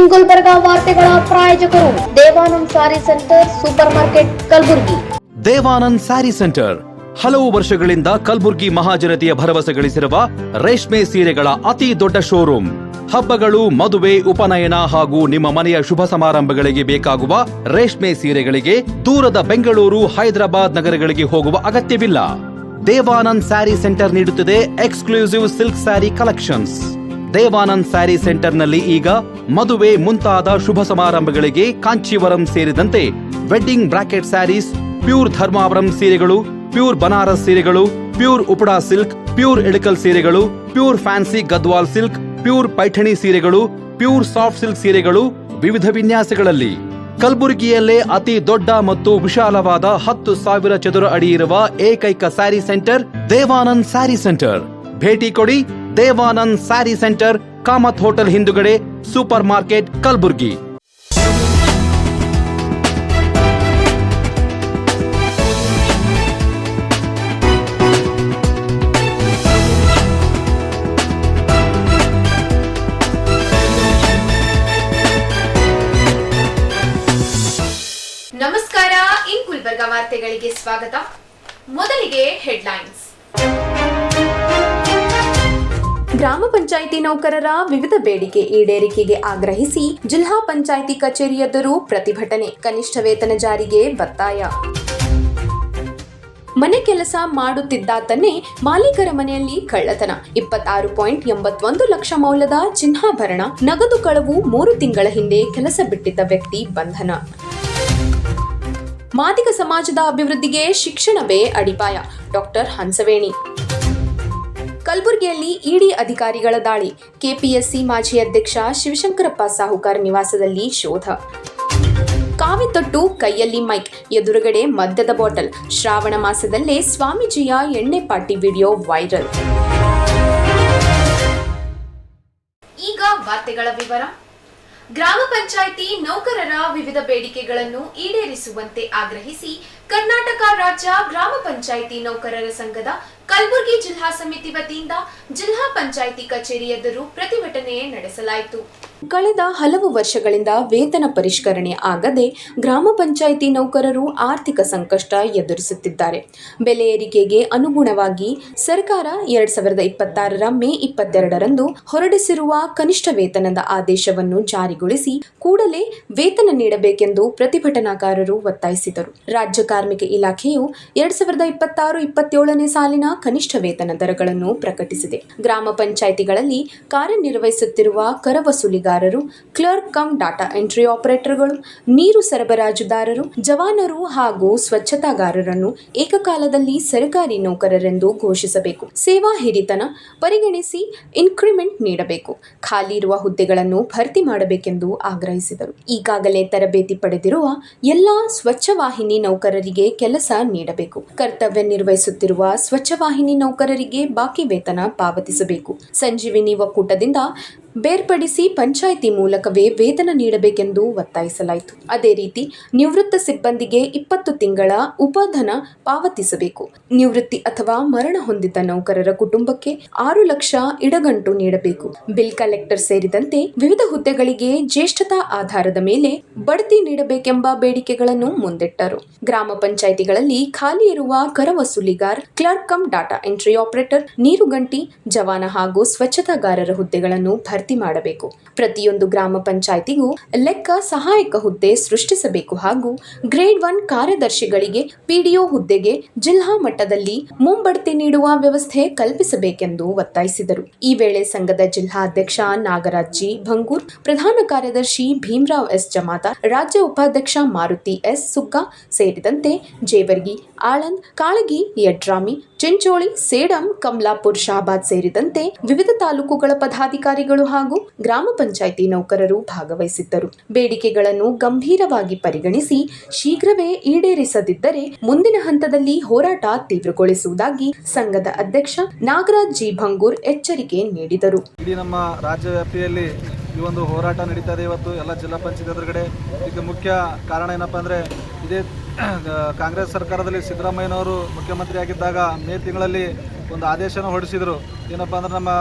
ಇನ್ ಗುಲ್ಬರ್ಗ ವಾರ್ತೆಗಳ ಪ್ರಾಯೋಜಕರು Devanand sari centre supermarket Kalaburagi. Devanand sari centre ಹಲವು ವರ್ಷಗಳಿಂದ ಕಲಬುರಗಿ ಮಹಾಜನತೆಯ ಭರವಸೆ ಗಳಿಸಿರುವ ರೇಷ್ಮೆ ಸೀರೆಗಳ ಅತಿ ದೊಡ್ಡ ಶೋರೂಮ್. ಹಬ್ಬಗಳು, ಮದುವೆ, ಉಪನಯನ ಹಾಗೂ ನಿಮ್ಮ ಮನೆಯ ಶುಭ ಸಮಾರಂಭಗಳಿಗೆ ಬೇಕಾಗುವ ರೇಷ್ಮೆ ಸೀರೆಗಳಿಗೆ ದೂರದ ಬೆಂಗಳೂರು, ಹೈದರಾಬಾದ್ ನಗರಗಳಿಗೆ ಹೋಗುವ ಅಗತ್ಯವಿಲ್ಲ. ದೇವಾನಂದ್ ಸ್ಯಾರಿ ಸೆಂಟರ್ ನೀಡುತ್ತಿದೆ exclusive silk sari collections. Devanand sari ಸೆಂಟರ್ನಲ್ಲಿ ಈಗ ಮದುವೆ ಮುಂತಾದ ಶುಭ ಸಮಾರಂಭಗಳಿಗೆ ಕಾಂಚೀವರಂ ಸೇರಿದಂತೆ wedding bracket saris, pure Dharmavaram ಸೀರೆಗಳು, ಪ್ಯೂರ್ ಬನಾರಸ್ ಸೀರೆಗಳು, pure Uppada silk, pure Ilkal ಸೀರೆಗಳು, pure fancy Gadwal silk, pure Paithani ಸೀರೆಗಳು, ಪ್ಯೂರ್ ಸಾಫ್ಟ್ ಸಿಲ್ಕ್ ಸೀರೆಗಳು ವಿವಿಧ ವಿನ್ಯಾಸಗಳಲ್ಲಿ. ಕಲಬುರಗಿಯಲ್ಲೇ ಅತಿ ದೊಡ್ಡ ಮತ್ತು ವಿಶಾಲವಾದ 10,000 ಚದುರ ಅಡಿ ಇರುವ ಏಕೈಕ ಸ್ಯಾರಿ ಸೆಂಟರ್ ದೇವಾನಂದ್ ಸ್ಯಾರಿ ಸೆಂಟರ್. ಭೇಟಿ ಕೊಡಿ. ದೇವಾನಂದ್ ಸ್ಯಾರಿ ಸೆಂಟರ್, ಕಾಮತ್ ಹೋಟೆಲ್ ಹಿಂದುಗಡೆ, ಸೂಪರ್ ಮಾರ್ಕೆಟ್, ಕಲಬುರಗಿ. ನಮಸ್ಕಾರ. ಇನ್ ಗುಲ್ಬರ್ಗ ವಾರ್ತೆಗಳಿಗೆ ಸ್ವಾಗತ. ಮೊದಲಿಗೆ ಹೆಡ್ಲೈನ್ಸ್. ಗ್ರಾಮ ಪಂಚಾಯಿತಿ ನೌಕರರ ವಿವಿಧ ಬೇಡಿಕೆ ಈಡೇರಿಕೆಗೆ ಆಗ್ರಹಿಸಿ ಜಿಲ್ಲಾ ಪಂಚಾಯಿತಿ ಕಚೇರಿ ಎದುರು ಪ್ರತಿಭಟನೆ. ಕನಿಷ್ಠ ವೇತನ ಜಾರಿಗೆ ಒತ್ತಾಯ. ಮನೆ ಕೆಲಸ ಮಾಡುತ್ತಿದ್ದಾತನ್ನೇ ಮಾಲೀಕರ ಮನೆಯಲ್ಲಿ ಕಳ್ಳತನ. 26.81 ಲಕ್ಷ ಮೌಲ್ಯದ ಚಿನ್ನಾಭರಣ, ನಗದು ಕಳವು. 3 ತಿಂಗಳ ಹಿಂದೆ ಕೆಲಸ ಬಿಟ್ಟಿದ್ದ ವ್ಯಕ್ತಿ ಬಂಧನ. ಮಾದಿಗ ಸಮಾಜದ ಅಭಿವೃದ್ಧಿಗೆ ಶಿಕ್ಷಣವೇ ಅಡಿಪಾಯ. ಡಾಕ್ಟರ್ ಹಂಸವೇಣಿ. ಕಲಬುರಗಿಯಲ್ಲಿ ಇಡಿ ಅಧಿಕಾರಿಗಳ ದಾಳಿ. ಕೆಪಿಎಸ್ಸಿ ಮಾಜಿ ಅಧ್ಯಕ್ಷ ಶಿವಶಂಕರಪ್ಪ ಸಾಹುಕಾರ್ ನಿವಾಸದಲ್ಲಿ ಶೋಧ. ಕಾವಿ ತೊಟ್ಟು, ಕೈಯಲ್ಲಿ ಮೈಕ್, ಎದುರುಗಡೆ ಮದ್ಯದ ಬಾಟಲ್. ಶ್ರಾವಣ ಮಾಸದಲ್ಲೇ ಸ್ವಾಮೀಜಿಯ ಎಣ್ಣೆ ಪಾರ್ಟಿ ವಿಡಿಯೋ ವೈರಲ್. ಈಗ ವಾರ್ತೆಗಳ ವಿವರ. ಗ್ರಾಮ ಪಂಚಾಯಿತಿ ನೌಕರರ ವಿವಿಧ ಬೇಡಿಕೆಗಳನ್ನು ಈಡೇರಿಸುವಂತೆ ಆಗ್ರಹಿಸಿ ಕರ್ನಾಟಕ ರಾಜ್ಯ ಗ್ರಾಮ ಪಂಚಾಯಿತಿ ನೌಕರರ ಸಂಘದ ಕಲಬುರಗಿ ಜಿಲ್ಲಾ ಸಮಿತಿ ವತಿಯಿಂದ ಜಿಲ್ಲಾ ಪಂಚಾಯಿತಿ ಕಚೇರಿ ಎದುರು ಪ್ರತಿಭಟನೆ ನಡೆಸಲಾಯಿತು. ಕಳೆದ ಹಲವು ವರ್ಷಗಳಿಂದ ವೇತನ ಪರಿಷ್ಕರಣೆ ಆಗದೆ ಗ್ರಾಮ ಪಂಚಾಯಿತಿ ನೌಕರರು ಆರ್ಥಿಕ ಸಂಕಷ್ಟ ಎದುರಿಸುತ್ತಿದ್ದಾರೆ. ಬೆಲೆ ಏರಿಕೆಗೆ ಅನುಗುಣವಾಗಿ ಸರ್ಕಾರ 2026 ಮೇ 22ರಂದು ಹೊರಡಿಸಿರುವ ಕನಿಷ್ಠ ವೇತನದ ಆದೇಶವನ್ನು ಜಾರಿಗೊಳಿಸಿ ಕೂಡಲೇ ವೇತನ ನೀಡಬೇಕೆಂದು ಪ್ರತಿಭಟನಾಕಾರರು ಒತ್ತಾಯಿಸಿದರು. ರಾಜ್ಯ ಕಾರ್ಮಿಕ ಇಲಾಖೆಯು 2026-27ನೇ ಸಾಲಿನ ಕನಿಷ್ಠ ವೇತನ ದರಗಳನ್ನು ಪ್ರಕಟಿಸಿದೆ. ಗ್ರಾಮ ಪಂಚಾಯಿತಿಗಳಲ್ಲಿ ಕಾರ್ಯನಿರ್ವಹಿಸುತ್ತಿರುವ ಕರ ವಸೂಲಿಗಾರರು, ಕ್ಲರ್ಕ್ ಕಮ್ ಡಾಟಾ ಎಂಟ್ರಿ ಆಪರೇಟರ್ಗಳು, ನೀರು ಸರಬರಾಜುದಾರರು, ಜವಾನರು ಹಾಗೂ ಸ್ವಚ್ಛತಾಗಾರರನ್ನು ಏಕಕಾಲದಲ್ಲಿ ಸರ್ಕಾರಿ ನೌಕರರೆಂದು ಘೋಷಿಸಬೇಕು. ಸೇವಾ ಹಿರಿತನ ಪರಿಗಣಿಸಿ ಇನ್ಕ್ರಿಮೆಂಟ್ ನೀಡಬೇಕು. ಖಾಲಿ ಇರುವ ಹುದ್ದೆಗಳನ್ನು ಭರ್ತಿ ಮಾಡಬೇಕೆಂದು ಆಗ್ರಹಿಸಿದರು. ಈಗಾಗಲೇ ತರಬೇತಿ ಪಡೆದಿರುವ ಎಲ್ಲಾ ಸ್ವಚ್ಛವಾಹಿನಿ ನೌಕರರಿಗೆ ಕೆಲಸ ನೀಡಬೇಕು. ಕರ್ತವ್ಯ ನಿರ್ವಹಿಸುತ್ತಿರುವ ಸ್ವಚ್ಛವಾಹಿನಿ ನೌಕರರಿಗೆ ಬಾಕಿ ವೇತನ ಪಾವತಿಸಬೇಕು. ಸಂಜೀವಿನಿ ಒಕ್ಕೂಟದಿಂದ ಬೇರ್ಪಡಿಸಿ ಪಂಚಾಯಿತಿ ಮೂಲಕವೇ ವೇತನ ನೀಡಬೇಕೆಂದು ಒತ್ತಾಯಿಸಲಾಯಿತು. ಅದೇ ರೀತಿ ನಿವೃತ್ತ ಸಿಬ್ಬಂದಿಗೆ 20 ತಿಂಗಳ ಉಪಧನ ಪಾವತಿಸಬೇಕು. ನಿವೃತ್ತಿ ಅಥವಾ ಮರಣ ಹೊಂದಿದ ನೌಕರರ ಕುಟುಂಬಕ್ಕೆ 6 ಲಕ್ಷ ಇಡಗಂಟು ನೀಡಬೇಕು. ಬಿಲ್ ಕಲೆಕ್ಟರ್ ಸೇರಿದಂತೆ ವಿವಿಧ ಹುದ್ದೆಗಳಿಗೆ ಜ್ಯೇಷ್ಠತಾ ಆಧಾರದ ಮೇಲೆ ಬಡ್ತಿ ನೀಡಬೇಕೆಂಬ ಬೇಡಿಕೆಗಳನ್ನು ಮುಂದಿಟ್ಟರು. ಗ್ರಾಮ ಪಂಚಾಯಿತಿಗಳಲ್ಲಿ ಖಾಲಿ ಇರುವ ಕರ ವಸೂಲಿಗಾರ್, clerk cum data entry operator, ನೀರುಗಂಟಿ, ಜವಾನ ಹಾಗೂ ಸ್ವಚ್ಛತಾಗಾರರ ಹುದ್ದೆಗಳನ್ನು ಭರ್ತಿ ಮಾಡಬೇಕು. ಪ್ರತಿಯೊಂದು ಗ್ರಾಮ ಪಂಚಾಯಿತಿಗೂ ಲೆಕ್ಕ ಸಹಾಯಕ ಹುದ್ದೆ ಸೃಷ್ಟಿಸಬೇಕು ಹಾಗೂ ಗ್ರೇಡ್ 1 ಕಾರ್ಯದರ್ಶಿಗಳಿಗೆ ಪಿಡಿಒ ಹುದ್ದೆಗೆ ಜಿಲ್ಲಾ ಮಟ್ಟದಲ್ಲಿ ಮುಂಬಡ್ತಿ ನೀಡುವ ವ್ಯವಸ್ಥೆ ಕಲ್ಪಿಸಬೇಕೆಂದು ಒತ್ತಾಯಿಸಿದರು. ಈ ವೇಳೆ ಸಂಘದ ಜಿಲ್ಲಾಧ್ಯಕ್ಷ ನಾಗರಾಜ್ ಜಿ ಭಂಗೂರ್, ಪ್ರಧಾನ ಕಾರ್ಯದರ್ಶಿ ಭೀಮರಾವ್ ಎಸ್ ಜಮಾದಾರ್, ರಾಜ್ಯ ಉಪಾಧ್ಯಕ್ಷ ಮಾರುತಿ ಎಸ್ ಸುಗ್ಗಾ ಸೇರಿದಂತೆ ಜೇವರ್ಗಿ, ಆಳಂದ್, ಕಾಳಗಿ, ಯಡ್ರಾಮಿ, ಚಿಂಚೋಳಿ, ಸೇಡಂ, ಕಮಲಾಪುರ್, ಶಹಾಬಾದ್ ಸೇರಿದಂತೆ ವಿವಿಧ ತಾಲೂಕುಗಳ ಪದಾಧಿಕಾರಿಗಳು ಹಾಗೂ ಗ್ರಾಮ ಪಂಚಾಯಿತಿ ನೌಕರರು ಭಾಗವಹಿಸಿದ್ದರು. ಬೇಡಿಕೆಗಳನ್ನು ಗಂಭೀರವಾಗಿ ಪರಿಗಣಿಸಿ ಶೀಘ್ರವೇ ಈಡೇರಿಸದಿದ್ದರೆ ಮುಂದಿನ ಹಂತದಲ್ಲಿ ಹೋರಾಟ ತೀವ್ರಗೊಳಿಸುವುದಾಗಿ ಸಂಘದ ಅಧ್ಯಕ್ಷ ನಾಗರಾಜ್ ಜಿ ಭಂಗೂರ್ ಎಚ್ಚರಿಕೆ ನೀಡಿದರು. ಇಡೀ ನಮ್ಮ ರಾಜ್ಯ ವ್ಯಾಪ್ತಿಯಲ್ಲಿ ಈ ಒಂದು ಹೋರಾಟ ನಡೀತಾ ಇದೆ. ಇವತ್ತು ಎಲ್ಲ ಜಿಲ್ಲಾ ಪಂಚಾಯತ್ ಎದುರುಗಡೆ ಇದಕ್ಕೆ ಮುಖ್ಯ ಕಾರಣ ಏನಪ್ಪ ಅಂದರೆ, ಇದೇ ಕಾಂಗ್ರೆಸ್ ಸರ್ಕಾರದಲ್ಲಿ ಸಿದ್ದರಾಮಯ್ಯನವರು ಮುಖ್ಯಮಂತ್ರಿ ಆಗಿದ್ದಾಗ ಮೇ ತಿಂಗಳಲ್ಲಿ ಒಂದು ಆದೇಶನ ಹೊರಡಿಸಿದರು. ಏನಪ್ಪ ಅಂದ್ರೆ ನಮ್ಮ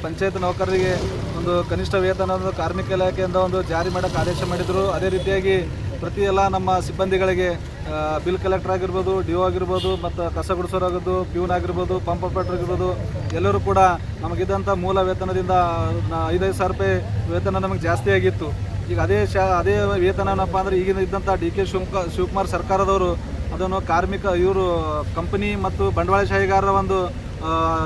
ಪಂಚಾಯತ್ ನೌಕರರಿಗೆ ಒಂದು ಕನಿಷ್ಠ ವೇತನವನ್ನು ಕಾರ್ಮಿಕ ಇಲಾಖೆಯಿಂದ ಒಂದು ಜಾರಿ ಮಾಡೋಕ್ಕೆ ಆದೇಶ ಮಾಡಿದರು. ಅದೇ ರೀತಿಯಾಗಿ ಪ್ರತಿ ಎಲ್ಲ ನಮ್ಮ ಸಿಬ್ಬಂದಿಗಳಿಗೆ ಬಿಲ್ ಕಲೆಕ್ಟರ್ ಆಗಿರ್ಬೋದು, ಡಿ.ಒ ಆಗಿರ್ಬೋದು, ಮತ್ತು ಕಸ ಗುಡಿಸೋರಾಗೋದು, ಪ್ಯೂನ್ ಆಗಿರ್ಬೋದು, ಪಂಪ್ ಆಪರೇಟರ್ ಆಗಿರ್ಬೋದು, ಎಲ್ಲರೂ ಕೂಡ ನಮಗಿದ್ದಂಥ ಮೂಲ ವೇತನದಿಂದ 5,000 ರೂಪಾಯಿ ವೇತನ ನಮಗೆ ಜಾಸ್ತಿ ಆಗಿತ್ತು. ಈಗ ಅದೇ ವೇತನ ಏನಪ್ಪ ಅಂದರೆ ಈಗಿನ ಇದ್ದಂಥ ಡಿ.ಕೆ. ಶಿವಕುಮಾರ್ ಸರ್ಕಾರದವರು ಅದನ್ನು ಇವರು ಕಂಪನಿ ಮತ್ತು ಬಂಡವಾಳಶಾಹಿಗಾರರ ಒಂದು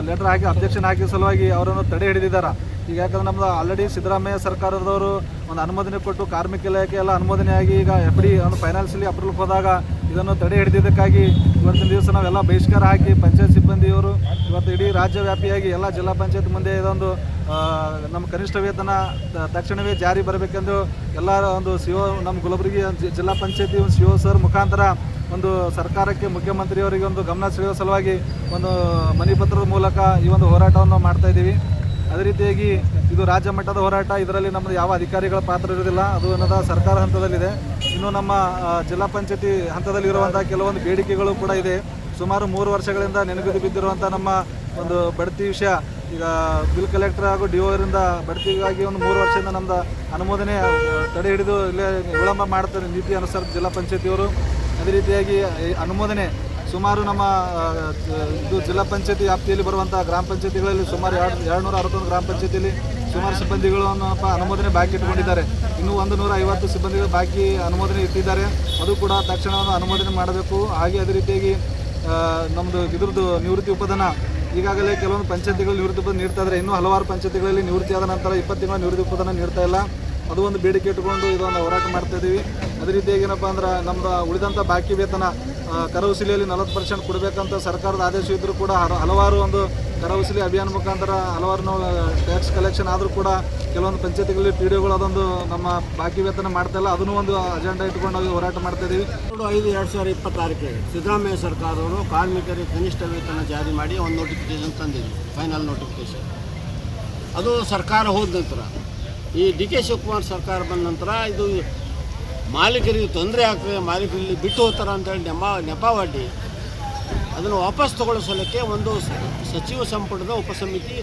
ಲೆಟರ್ ಹಾಕಿ ಅಬ್ಜೆಕ್ಷನ್ ಹಾಕಿದ ಸಲುವಾಗಿ ಅವರನ್ನು ತಡೆ ಹಿಡಿದಿದ್ದಾರೆ. ಈಗ ಯಾಕಂದ್ರೆ ನಮ್ಮದು ಆಲ್ರೆಡಿ ಸಿದ್ದರಾಮಯ್ಯ ಸರ್ಕಾರದವರು ಒಂದು ಅನುಮೋದನೆ ಕೊಟ್ಟು ಕಾರ್ಮಿಕ ಇಲಾಖೆ ಎಲ್ಲ ಅನುಮೋದನೆ ಆಗಿ ಈಗ FD ಒಂದು ಫೈನಾನ್ಷಿಯಲಿ ಅಪ್ರೂವಲ್ ಹೋದಾಗ ಇದನ್ನು ತಡೆ ಹಿಡಿದಿದ್ದಕ್ಕಾಗಿ ಇವತ್ತಿನ ದಿವಸ ನಾವೆಲ್ಲ ಬಹಿಷ್ಕಾರ ಹಾಕಿ ಪಂಚಾಯತ್ ಸಿಬ್ಬಂದಿಯವರು ಇವತ್ತು ಇಡೀ ರಾಜ್ಯವ್ಯಾಪಿಯಾಗಿ ಎಲ್ಲ ಜಿಲ್ಲಾ ಪಂಚಾಯತ್ ಮುಂದೆ ಇದೊಂದು ನಮ್ಮ ಕನಿಷ್ಠ ವೇತನ ತಕ್ಷಣವೇ ಜಾರಿ ಬರಬೇಕೆಂದು ಎಲ್ಲ ಒಂದು CO ನಮ್ಮ ಗುಲಬರ್ಗಿ ಜಿಲ್ಲಾ ಪಂಚಾಯತಿ ಒಂದು CO ಸರ್ ಮುಖಾಂತರ ಒಂದು ಸರ್ಕಾರಕ್ಕೆ ಮುಖ್ಯಮಂತ್ರಿಯವರಿಗೆ ಒಂದು ಗಮನ ಸೆಳೆಯುವ ಸಲುವಾಗಿ ಒಂದು ಮನವಿ ಪತ್ರದ ಮೂಲಕ ಈ ಒಂದು ಹೋರಾಟವನ್ನು ಮಾಡ್ತಾ ಇದ್ದೀವಿ. ಅದೇ ರೀತಿಯಾಗಿ ಇದು ರಾಜ್ಯ ಮಟ್ಟದ ಹೋರಾಟ. ಇದರಲ್ಲಿ ನಮ್ಮದು ಯಾವ ಅಧಿಕಾರಿಗಳ ಪಾತ್ರ ಇರೋದಿಲ್ಲ, ಅದು ಅನ್ನೋದ ಸರ್ಕಾರ ಹಂತದಲ್ಲಿದೆ. ಇನ್ನು ನಮ್ಮ ಜಿಲ್ಲಾ ಪಂಚಾಯತಿ ಹಂತದಲ್ಲಿರುವಂಥ ಕೆಲವೊಂದು ಬೇಡಿಕೆಗಳು ಕೂಡ ಇದೆ. ಸುಮಾರು 3 ವರ್ಷಗಳಿಂದ ನೆನಗುದಿ ಬಿದ್ದಿರುವಂಥ ನಮ್ಮ ಒಂದು ಬಡ್ತಿ ವಿಷಯ, ಈಗ ಬಿಲ್ ಕಲೆಕ್ಟರ್ ಹಾಗೂ ಡಿ.ಒ ಅವರಿಂದ ಬಡ್ತಿಗಾಗಿ ಒಂದು 3 ವರ್ಷದಿಂದ ನಮ್ಮದು ಅನುಮೋದನೆ ತಡೆ ಹಿಡಿದು ಇಲ್ಲೇ ವಿಳಂಬ ಮಾಡ್ತಾರೆ ನೀತಿ ಅನುಸಾರ ಜಿಲ್ಲಾ ಪಂಚಾಯತಿಯವರು. ಅದೇ ರೀತಿಯಾಗಿ ಅನುಮೋದನೆ ಸುಮಾರು ನಮ್ಮ ಇದು ಜಿಲ್ಲಾ ಪಂಚಾಯತಿ ವ್ಯಾಪ್ತಿಯಲ್ಲಿ ಬರುವಂಥ ಗ್ರಾಮ ಪಂಚಾಯತಿಗಳಲ್ಲಿ ಸುಮಾರು 261 ಗ್ರಾಮ ಪಂಚಾಯತಿಯಲ್ಲಿ ಸುಮಾರು ಸಿಬ್ಬಂದಿಗಳನ್ನು ಅನುಮೋದನೆ ಬಾಕಿ ಇಟ್ಕೊಂಡಿದ್ದಾರೆ. ಇನ್ನೂ 150 ಸಿಬ್ಬಂದಿಗಳು ಬಾಕಿ ಅನುಮೋದನೆ ಇಟ್ಟಿದ್ದಾರೆ. ಅದು ಕೂಡ ತಕ್ಷಣ ಅನುಮೋದನೆ ಮಾಡಬೇಕು. ಹಾಗೆ ಅದೇ ರೀತಿಯಾಗಿ ನಮ್ಮದು ಇದ್ರದ್ದು ನಿವೃತ್ತಿ ಉಪಧನ ಈಗಾಗಲೇ ಕೆಲವೊಂದು ಪಂಚಾಯತಿಗಳು ನಿವೃತ್ತಿ ಉಪಧನ ನೀಡ್ತಾ ಇದ್ದಾರೆ. ಇನ್ನೂ ಹಲವಾರು ಪಂಚಾಯತಿಗಳಲ್ಲಿ ನಿವೃತ್ತಿ ಆದ ನಂತರ 20 ತಿಂಗಳ ನಿವೃತ್ತಿ ಉಪಧನ ನೀಡ್ತಾ ಇಲ್ಲ. ಅದು ಒಂದು ಬೇಡಿಕೆ ಇಟ್ಟುಕೊಂಡು ಇದೊಂದು ಹೋರಾಟ ಮಾಡ್ತಾ ಇದ್ದೀವಿ. ಅದೇ ರೀತಿಯಾಗಿ ಏನಪ್ಪ ಅಂದ್ರೆ ನಮ್ಮದು ಉಳಿದಂಥ ಬಾಕಿ ವೇತನ ಕರವಸೂಲಿಯಲ್ಲಿ 40% ಕೊಡಬೇಕಂತ ಸರ್ಕಾರದ ಆದೇಶ ಇದ್ದರೂ ಕೂಡ ಹಲವಾರು ಒಂದು ಕರವಸೂಲಿ ಅಭಿಯಾನ ಮುಖಾಂತರ ಹಲವಾರು ನಾವು ಟ್ಯಾಕ್ಸ್ ಕಲೆಕ್ಷನ್ ಆದರೂ ಕೂಡ ಕೆಲವೊಂದು ಪಂಚಾಯತಿಗಳಲ್ಲಿ PDOಗಳು ಅದೊಂದು ನಮ್ಮ ಬಾಕಿ ವೇತನ ಮಾಡ್ತಾ ಇಲ್ಲ. ಅದನ್ನು ಒಂದು ಅಜೆಂಡಾ ಇಟ್ಕೊಂಡು ನಾವು ಹೋರಾಟ ಮಾಡ್ತಾ ಇದ್ದೀವಿ. 5/2026 ಸಿದ್ದರಾಮಯ್ಯ ಸರ್ಕಾರವರು ಕಾರ್ಮಿಕರಿಗೆ ಕನಿಷ್ಠ ವೇತನ ಜಾರಿ ಮಾಡಿ ಒಂದು ನೋಟಿಫಿಕೇಶನ್ ತಂದಿದ್ವಿ, ಫೈನಲ್ ನೋಟಿಫಿಕೇಶನ್. ಅದು ಸರ್ಕಾರ ಹೋದ ನಂತರ ಈ ಡಿ.ಕೆ. ಶಿವಕುಮಾರ್ ಸರ್ಕಾರ ಬಂದ ನಂತರ ಇದು ಮಾಲೀಕರಿಗೆ ತೊಂದರೆ ಆಗ್ತದೆ, ಮಾಲೀಕರಲ್ಲಿ ಬಿಟ್ಟು ಹೋಗ್ತಾರೆ ಅಂತೇಳಿ ನೆಪವಾಡಿ ಅದನ್ನು ವಾಪಸ್ ತಗೊಳಿಸಲಿಕ್ಕೆ ಒಂದು ಸಚಿವ ಸಂಪುಟದ ಉಪಸಮಿತಿ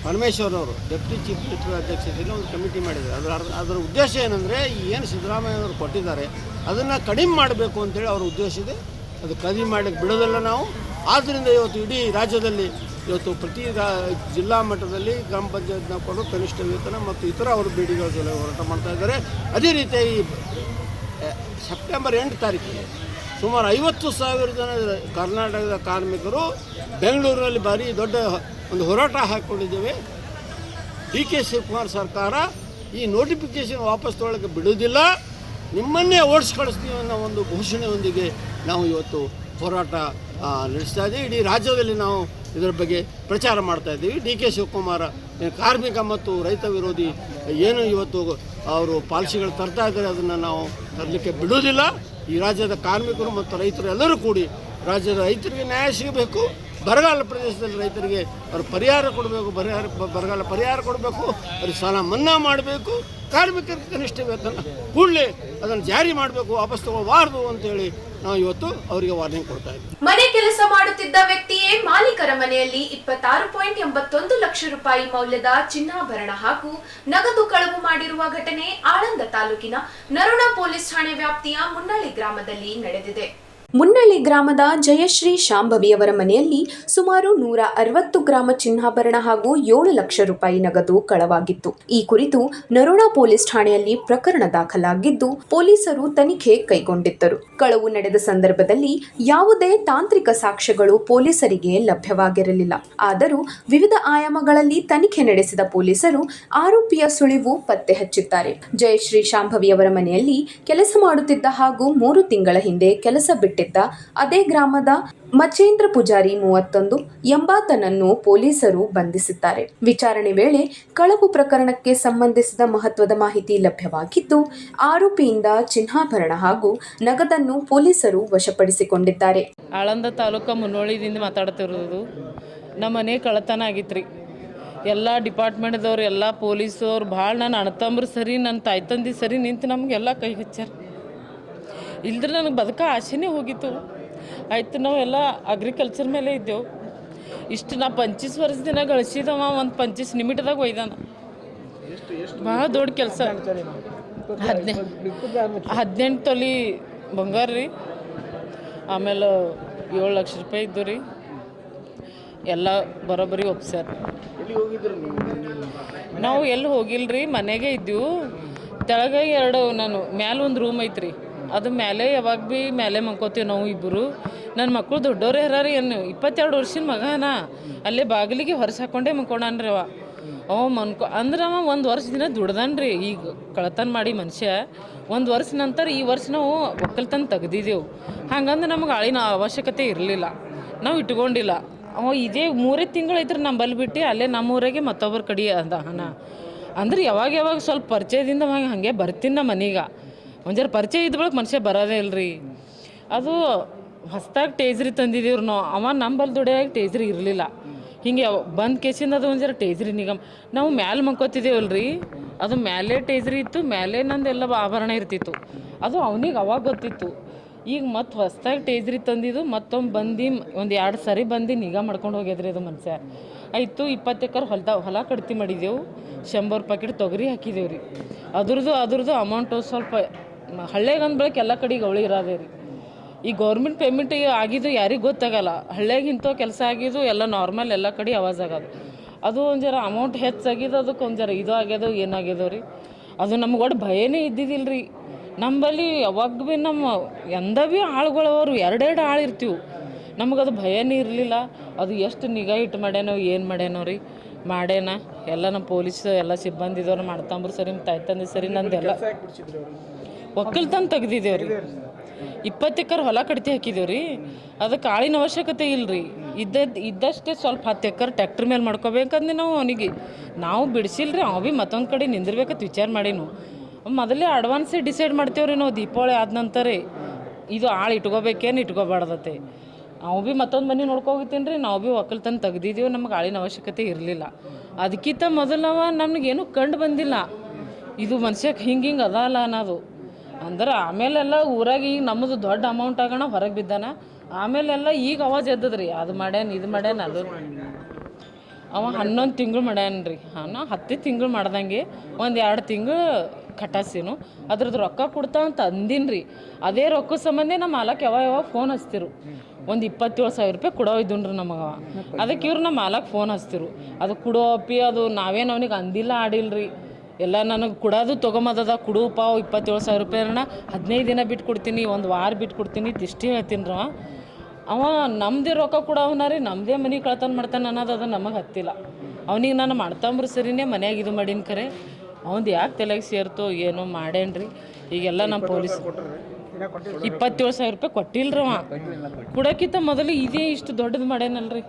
ಪರಮೇಶ್ವರ್ ಅವರು ಡೆಪ್ಯೂಟಿ ಚೀಫ್ ಮಿನಿಸ್ಟರ್ ಅಧ್ಯಕ್ಷತೆಯಲ್ಲಿ ಒಂದು ಕಮಿಟಿ ಮಾಡಿದ್ದಾರೆ. ಅದರ ಉದ್ದೇಶ ಏನಂದರೆ ಏನು ಸಿದ್ದರಾಮಯ್ಯ ಅವರು ಕೊಟ್ಟಿದ್ದಾರೆ ಅದನ್ನು ಕಡಿಮೆ ಮಾಡಬೇಕು ಅಂತೇಳಿ ಅವರ ಉದ್ದೇಶ ಇದೆ. ಅದು ಕಡಿಮೆ ಮಾಡಲಿಕ್ಕೆ ಬಿಡೋದಿಲ್ಲ ನಾವು. ಆದ್ದರಿಂದ ಇವತ್ತು ಇಡೀ ರಾಜ್ಯದಲ್ಲಿ ಇವತ್ತು ಪ್ರತಿ ಜಿಲ್ಲಾ ಮಟ್ಟದಲ್ಲಿ ಗ್ರಾಮ ಪಂಚಾಯತ್ನ ಕೊಡು ಕನಿಷ್ಠ ವೇತನ ಮತ್ತು ಇತರ ಅವರು ಬೇಡಿಕೆಗಳ ಹೋರಾಟ ಮಾಡ್ತಾ ಇದ್ದಾರೆ. ಅದೇ ರೀತಿಯಾಗಿ ಸೆಪ್ಟೆಂಬರ್ 8 ತಾರೀಕಿಗೆ ಸುಮಾರು 50,000 ಜನ ಕರ್ನಾಟಕದ ಕಾರ್ಮಿಕರು ಬೆಂಗಳೂರಿನಲ್ಲಿ ಭಾರಿ ದೊಡ್ಡ ಒಂದು ಹೋರಾಟ ಹಾಕಿಕೊಂಡಿದ್ದೇವೆ. ಡಿ.ಕೆ. ಶಿವಕುಮಾರ್ ಸರ್ಕಾರ ಈ ನೋಟಿಫಿಕೇಶನ್ ವಾಪಸ್ ತೊಗೊಳ್ಳೋಕ್ಕೆ ಬಿಡೋದಿಲ್ಲ, ನಿಮ್ಮನ್ನೇ ಓಡಿಸಿ ಕಳಿಸ್ತೀವಿ ಅನ್ನೋ ಒಂದು ಘೋಷಣೆಯೊಂದಿಗೆ ನಾವು ಇವತ್ತು ಹೋರಾಟ ನಡೆಸ್ತಾ ಇದ್ದೀವಿ. ಇಡೀ ರಾಜ್ಯದಲ್ಲಿ ನಾವು ಇದರ ಬಗ್ಗೆ ಪ್ರಚಾರ ಮಾಡ್ತಾ ಇದ್ದೀವಿ. ಡಿ.ಕೆ. ಶಿವಕುಮಾರ್ ಕಾರ್ಮಿಕ ಮತ್ತು ರೈತ ವಿರೋಧಿ ಏನು ಇವತ್ತು ಅವರು ಪಾಲಿಸಿಗಳು ತರ್ತಾ ಇದ್ದಾರೆ ಅದನ್ನು ನಾವು ತರಲಿಕ್ಕೆ ಬಿಡೋದಿಲ್ಲ. ಈ ರಾಜ್ಯದ ಕಾರ್ಮಿಕರು ಮತ್ತು ರೈತರು ಎಲ್ಲರೂ ಕೂಡಿ ರಾಜ್ಯದ ರೈತರಿಗೆ ನ್ಯಾಯ ಸಿಗಬೇಕು. ಬರಗಾಲ ಪ್ರದೇಶದಲ್ಲಿ ರೈತರಿಗೆ ಅವರು ಪರಿಹಾರ ಕೊಡಬೇಕು, ಬರಗಾಲ ಪರಿಹಾರ ಕೊಡಬೇಕು, ಅವ್ರಿಗೆ ಸಾಲ ಮನ್ನಾ ಮಾಡಬೇಕು, ಕಾರ್ಮಿಕರಿಗೆ ಕನಿಷ್ಠ ವೇತನ ಕೂಡಲೇ ಅದನ್ನು ಜಾರಿ ಮಾಡಬೇಕು, ವಾಪಸ್ ತಗೋಬಾರ್ದು ಅಂತೇಳಿ ನಾವು ಇವತ್ತು ಅವರಿಗೆ ವಾರ್ನಿಂಗ್ ಕೊಡ್ತಾ ಇದ್ದೀವಿ. ಮನೆ ಕೆಲಸ ಮಾಡುತ್ತಿದ್ದ ವ್ಯಕ್ತಿಯೇ ಮಾಲೀಕರ ಮನೆಯಲ್ಲಿ 26.81 ಲಕ್ಷ ರೂಪಾಯಿ ಮೌಲ್ಯದ ಚಿನ್ನಾಭರಣ ಹಾಗೂ ನಗದು ಕಳವು ಮಾಡಿರುವ ಘಟನೆ ಆಳಂದ ತಾಲೂಕಿನ ನರೋಣ ಪೊಲೀಸ್ ಠಾಣೆ ವ್ಯಾಪ್ತಿಯ ಮುನ್ನಳ್ಳಿ ಗ್ರಾಮದಲ್ಲಿ ನಡೆದಿದೆ. ಮುನ್ನಳ್ಳಿ ಗ್ರಾಮದ ಜಯಶ್ರೀ ಶಾಂಭವಿಯವರ ಮನೆಯಲ್ಲಿ ಸುಮಾರು 160 ಗ್ರಾಮ ಚಿನ್ನಾಭರಣ ಹಾಗೂ 7 ಲಕ್ಷ ರೂಪಾಯಿ ನಗದು ಕಳವಾಗಿತ್ತು. ಈ ಕುರಿತು ನರೋಣ ಪೊಲೀಸ್ ಠಾಣೆಯಲ್ಲಿ ಪ್ರಕರಣ ದಾಖಲಾಗಿದ್ದು ಪೊಲೀಸರು ತನಿಖೆ ಕೈಗೊಂಡಿದ್ದರು. ಕಳವು ನಡೆದ ಸಂದರ್ಭದಲ್ಲಿ ಯಾವುದೇ ತಾಂತ್ರಿಕ ಸಾಕ್ಷ್ಯಗಳು ಪೊಲೀಸರಿಗೆ ಲಭ್ಯವಾಗಿರಲಿಲ್ಲ. ಆದರೂ ವಿವಿಧ ಆಯಾಮಗಳಲ್ಲಿ ತನಿಖೆ ನಡೆಸಿದ ಪೊಲೀಸರು ಆರೋಪಿಯ ಸುಳಿವು ಪತ್ತೆ ಹಚ್ಚಿದ್ದಾರೆ. ಜಯಶ್ರೀ ಶಾಂಭವಿಯವರ ಮನೆಯಲ್ಲಿ ಕೆಲಸ ಮಾಡುತ್ತಿದ್ದ ಹಾಗೂ 3 ತಿಂಗಳ ಹಿಂದೆ ಕೆಲಸ ಬಿಟ್ಟಿದ್ದ ಅದೇ ಗ್ರಾಮದ ಮಚೇಂದ್ರ ಪೂಜಾರಿ 31 ಎಂಬಾತನನ್ನು ಪೊಲೀಸರು ಬಂಧಿಸಿದ್ದಾರೆ. ವಿಚಾರಣೆ ವೇಳೆ ಕಳವು ಪ್ರಕರಣಕ್ಕೆ ಸಂಬಂಧಿಸಿದ ಮಹತ್ವದ ಮಾಹಿತಿ ಲಭ್ಯವಾಗಿದ್ದು ಆರೋಪಿಯಿಂದ ಚಿನ್ನಾಭರಣ ಹಾಗೂ ನಗದನ್ನು ಪೊಲೀಸರು ವಶಪಡಿಸಿಕೊಂಡಿದ್ದಾರೆ. ಆಳಂದ ತಾಲೂಕು ಮುನ್ನೋಳಿದಿಂದ ಮಾತಾಡ್ತಿರೋದು. ನಮ್ಮ ಮನೆ ಕಳ್ಳತನ ಆಗಿತ್ತು ರೀ. ಎಲ್ಲ ಡಿಪಾರ್ಟ್ಮೆಂಟ್ದವ್ರು ಎಲ್ಲ ಪೊಲೀಸವ್ರು ಭಾಳ ನನ್ನ ಅಣ್ಣತಂಬ್ರು ಸರಿ ನನ್ನ ತಾಯಿ ತಂದೆ ಸರಿ ನಿಂತು ನಮಗೆಲ್ಲ ಕೈ ಹಚ್ಚಾರ. ಇಲ್ದ್ರೆ ನನಗೆ ಬದುಕ ಆಸೆನೇ ಹೋಗಿತ್ತು. ಆಯಿತು ನಾವೆಲ್ಲ ಅಗ್ರಿಕಲ್ಚರ್ ಮೇಲೆ ಇದ್ದೆವು. ಇಷ್ಟು ನಾ 25 ವರ್ಷ ದಿನ ಗಳಿಸಿದವ ಒಂದು 25 ನಿಮಿಟದಾಗ ಒಯ್ದಾನ. ಭಾಳ ದೊಡ್ಡ ಕೆಲಸ. 18 ತೊಲಿ ಬಂಗಾರ ರೀ, ಆಮೇಲೆ 7 ಲಕ್ಷ ರೂಪಾಯಿ ಇದ್ದು ರೀ, ಎಲ್ಲ ಬರೋಬ್ಬರಿ ಒಪ್ಸ್ಯಾರ. ನಾವು ಎಲ್ಲಿ ಹೋಗಿಲ್ರಿ, ಮನೆಗೆ ಇದ್ದೀವಿ. ತೆಳಗೆ 2 ನಾನು ಮ್ಯಾಲೆ ಒಂದು ರೂಮ್ ಐತ್ರಿ, ಅದು ಮೇಲೆ ಯಾವಾಗ ಭೀ ಮೇಲೆ ಮಲ್ಕೋತೀವಿ ನಾವು ಇಬ್ಬರು. ನನ್ನ ಮಕ್ಕಳು ದೊಡ್ಡವ್ರೇ ಹರಾರಿ, ಏನು 22 ವರ್ಷದ ಮಗನ ಅಲ್ಲೇ ಬಾಗಿಲಿಗೆ ಹೊರಸ್ ಹಾಕೊಂಡೇ ಮಲ್ಕೊಂಡಾನ್ರಿ ಅವ. ಅಂದ್ರೆ ಅವ 1 ವರ್ಷ ದಿನ ದುಡ್ದಾನ್ರಿ. ಈಗ ಕಳತನ ಮಾಡಿ ಮನುಷ್ಯ 1 ವರ್ಷ ನಂತರ ಈ ವರ್ಷ ನಾವು ಒಕ್ಕಲ್ತನ ತೆಗ್ದಿದ್ದೆವು. ಹಂಗಂದ್ರೆ ನಮ್ಗೆ ಆಳಿನ ಅವಶ್ಯಕತೆ ಇರಲಿಲ್ಲ, ನಾವು ಇಟ್ಕೊಂಡಿಲ್ಲ. ಅವ ಇದೇ 3 ತಿಂಗಳು ಐತ್ರಿ ನಂಬಲ್ಲಿ ಬಿಟ್ಟು ಅಲ್ಲೇ ನಮ್ಮೂರಾಗೆ ಮತ್ತೊಬ್ಬರ ಕಡೆ ಅದ ಹಣ. ಅಂದ್ರೆ ಯಾವಾಗ ಸ್ವಲ್ಪ ಪರಿಚಯದಿಂದ ಹಾಗೆ ಬರ್ತೀನಿ ನಮ್ಮ ಮನೆಗೆ. ಒಂಜಾರ ಪರಿಚಯ ಇದ್ದ ಬಳಕ ಮನುಷ್ಯ ಬರೋದೇ ಇಲ್ರಿ. ಅದು ಹೊಸ್ದಾಗಿ ಟೇಜ್ರಿ ತಂದಿದ್ದೀವ್ರಿ ನಾವು. ಅವ ನಂಬಲ್ಲಿ ದುಡಿಯಾಗಿ ಟೇಜ್ರಿ ಇರಲಿಲ್ಲ. ಹಿಂಗೆ ಬಂದು ಕೇಸಿಂದ ಅದು ಒಂಜಾರ ಟೇಜ್ರಿ ನಿಗಮ್ ನಾವು ಮ್ಯಾಲೆ ಮಲ್ಕೋತಿದ್ದೇವಲ್ರಿ, ಅದು ಮ್ಯಾಲೆ ಟೇಜ್ರಿ ಇತ್ತು, ಮ್ಯಾಲೆ ನಂದೆಲ್ಲ ಆಭರಣ ಇರ್ತಿತ್ತು. ಅದು ಅವನಿಗೆ ಅವಾಗ ಗೊತ್ತಿತ್ತು. ಈಗ ಮತ್ತೆ ಹೊಸ್ದಾಗಿ ಟೇಜ್ರಿ ತಂದಿದ್ದು ಮತ್ತೊಮ್ಮೆ ಬಂದು ಒಂದು 2 ಸರಿ ಬಂದು ನಿಗಾ ಮಾಡ್ಕೊಂಡು ಹೋಗ್ಯದ್ರಿ ಅದು ಮನುಷ್ಯ. ಆಯಿತು 20 ಎಕರೆ ಹೊಲ ಕಡ್ತಿ ಮಾಡಿದೆವು, 100 ಪ್ಯಾಕೆಟ್ ತೊಗರಿ ಹಾಕಿದೇವು ರೀ. ಅದ್ರದ್ದು ಅಮೌಂಟು ಸ್ವಲ್ಪ ಹಳ್ಳಿಯಾಗ ಅಂದ ಬಳಕ ಎಲ್ಲ ಕಡೆಗೆ ಅವಳಿ ಇರೋದೇ ರೀ. ಈ ಗೌರ್ಮೆಂಟ್ ಪೇಮೆಂಟ್ ಆಗಿದ್ದು ಯಾರಿಗೆ ಗೊತ್ತಾಗಲ್ಲ. ಹಳ್ಳಿಯಾಗ ಇಂಥವು ಕೆಲಸ ಆಗಿದ್ದು ಎಲ್ಲ ನಾರ್ಮಲ್, ಎಲ್ಲ ಕಡೆ ಆವಾಜ್ ಆಗೋದು. ಅದು ಒಂದು ಜರ ಅಮೌಂಟ್ ಹೆಚ್ಚಾಗಿದ್ದು, ಅದಕ್ಕೆ ಒಂದು ಜರ ಇದು ಆಗ್ಯದೋ ಏನಾಗ್ಯದೋ ರೀ. ಅದು ನಮ್ಗೆ ಒಟ್ಟು ಭಯನೇ ಇದ್ದಿದ್ದಿಲ್ಲ ರೀ. ನಂಬಲ್ಲಿ ಯಾವಾಗ ಭೀ ನಮ್ಮ ಎಂದ ಭೀ ಆಳುಗಳವರು 2 ಆಳು ಇರ್ತೀವಿ, ನಮಗದು ಭಯನೇ ಇರಲಿಲ್ಲ. ಅದು ಎಷ್ಟು ನಿಗಾ ಇಟ್ಟು ಮಾಡ್ಯಾನೋ ಏನು ಮಾಡ್ಯಾನೋ ರೀ, ಮಾಡ್ಯಾನ. ಎಲ್ಲ ನಮ್ಮ ಪೊಲೀಸ್ ಎಲ್ಲ ಸಿಬ್ಬಂದಿದವ್ರು ಮಾಡ್ತಂಬ್ರು ಸರಿ, ತಾಯ್ತಂದೆ ಸರಿ, ನಂದೆಲ್ಲ ಒಕ್ಕಲ್ತನ ತೆಗ್ದಿದ್ದೇವೆ ರೀ. 20 ಎಕರೆ ಹೊಲ ಕಡ್ತಿ ಹಾಕಿದ್ದೇವೆ ರೀ. ಅದಕ್ಕೆ ಆಳಿನ ಅವಶ್ಯಕತೆ ಇಲ್ಲರಿ. ಇದ್ದಷ್ಟೇ ಸ್ವಲ್ಪ 10 ಎಕರೆ ಟ್ಯಾಕ್ಟ್ರ್ ಮೇಲೆ ಮಾಡ್ಕೋಬೇಕಂದ್ರೆ ನಾವು ಬಿಡಿಸಿಲ್ರಿ. ಅವು ಭೀ ಮತ್ತೊಂದು ಕಡೆ ನಿಂದಿರ್ಬೇಕಂತ ವಿಚಾರ ಮಾಡೀನು. ಮೊದಲೇ ಅಡ್ವಾನ್ಸೇ ಡಿಸೈಡ್ ಮಾಡ್ತೇವ್ರಿ ನಾವು. ದೀಪಾವಳಿ ಆದ ನಂತರ ಇದು ಆಳು ಇಟ್ಕೋಬೇಕೇನು ಇಟ್ಕೋಬಾರ್ದತ್ತೆ. ನಾವು ಭೀ ಮತ್ತೊಂದು ಮನೆ ನೋಡ್ಕೋಗಿತ್ತೀನಿ ರೀ. ನಾವು ಭೀ ಒಕ್ಕಲ್ತನ ತೆಗ್ದಿದ್ದೀವಿ, ನಮ್ಗೆ ಆಳಿನ ಅವಶ್ಯಕತೆ ಇರಲಿಲ್ಲ. ಅದಕ್ಕಿಂತ ಮೊದಲವ ನಮಗೇನು ಕಂಡು ಬಂದಿಲ್ಲ ಇದು ಮನುಷ್ಯಕ್ಕೆ ಹಿಂಗೆ ಅದಲ್ಲ ಅನ್ನೋದು. ಅಂದ್ರೆ ಆಮೇಲೆಲ್ಲ ಊರಾಗ ಈಗ ನಮ್ಮದು ದೊಡ್ಡ ಅಮೌಂಟ್ ಆಗೋಣ ಹೊರಗೆ ಬಿದ್ದಾನ. ಆಮೇಲೆಲ್ಲ ಈಗ ಅವಾಜ್ ಎದ್ದದ್ರಿ, ಅದು ಮಾಡ್ಯಾನ ಇದು ಮಾಡ್ಯಾನ. ಅದು ಅವ 11 ತಿಂಗಳು ಮಾಡ್ಯಾನ್ರಿ. 10 ತಿಂಗಳು ಮಾಡ್ದಂಗೆ 1-2 ತಿಂಗಳು ಕಟಾಸಿನು ಅದ್ರದ್ದು ರೊಕ್ಕ ಕೊಡ್ತಾ ಅಂತ ಅಂದಿನಿ ರೀ. ಅದೇ ರೊಕ್ಕ ಸಂಬಂಧ ನಮ್ಮ ಮಾಲಕ್ ಯಾವಾಗ ಫೋನ್ ಹಚ್ತಿರು. ಒಂದು 27,000 ರೂಪಾಯಿ ಕೊಡೋ ಇದ್ದನ್ರಿ ನಮಗೆ. ಅದಕ್ಕೆ ಇವ್ರು ನಮ್ಮ ಮಾಲಕ್ ಫೋನ್ ಹಚ್ತಿರು. ಅದು ಕೊಡೋ ಅಪ್ಪಿ, ಅದು ನಾವೇನು ಅವನಿಗೆ ಅಂದಿಲ್ಲ ಆಡಿಲ್ರಿ. ಎಲ್ಲ ನನಗೆ ಕೊಡೋದು ತೊಗೊಂಬದ ಕೊಡುವಪ್ಪ 27,000 ರೂಪಾಯಿನ 15 ದಿನ ಬಿಟ್ಟು ಕೊಡ್ತೀನಿ, 1 ವಾರ ಬಿಟ್ಟು ಕೊಡ್ತೀನಿ ಇಷ್ಟೇ ಹೇಳ್ತೀನಿ ರೀ. ಅವ ನಮ್ಮದೇ ರೊಕ್ಕ ಕೊಡೋವನ ರೀ, ನಮ್ಮದೇ ಮನೆ ಕಳ್ತನ ಮಾಡ್ತಾನೆ ಅನ್ನೋದು ಅದು ನಮಗೆ ಹತ್ತಿಲ್ಲ. ಅವನಿಗೆ ನಾನು ಮಾಡ್ತಂಬ್ರು ಸರಿನೇ ಮನ್ಯಾಗ ಇದು ಮಾಡೀನಿ ಖರೆ, ಅವಂದು ಯಾಕೆ ತಲೆಗೆ ಸೇರ್ತೋ ಏನೋ ಮಾಡೇನ್ರಿ. ಈಗೆಲ್ಲ ನಮ್ಮ ಪೊಲೀಸ್ 27,000 ರೂಪಾಯಿ ಕೊಟ್ಟಿಲ್ರಿ. ಅವ ಕೊಡೋಕ್ಕಿಂತ ಮೊದಲು ಇದೇ ಇಷ್ಟು ದೊಡ್ಡದು ಮಾಡ್ಯಾನಲ್ರಿ,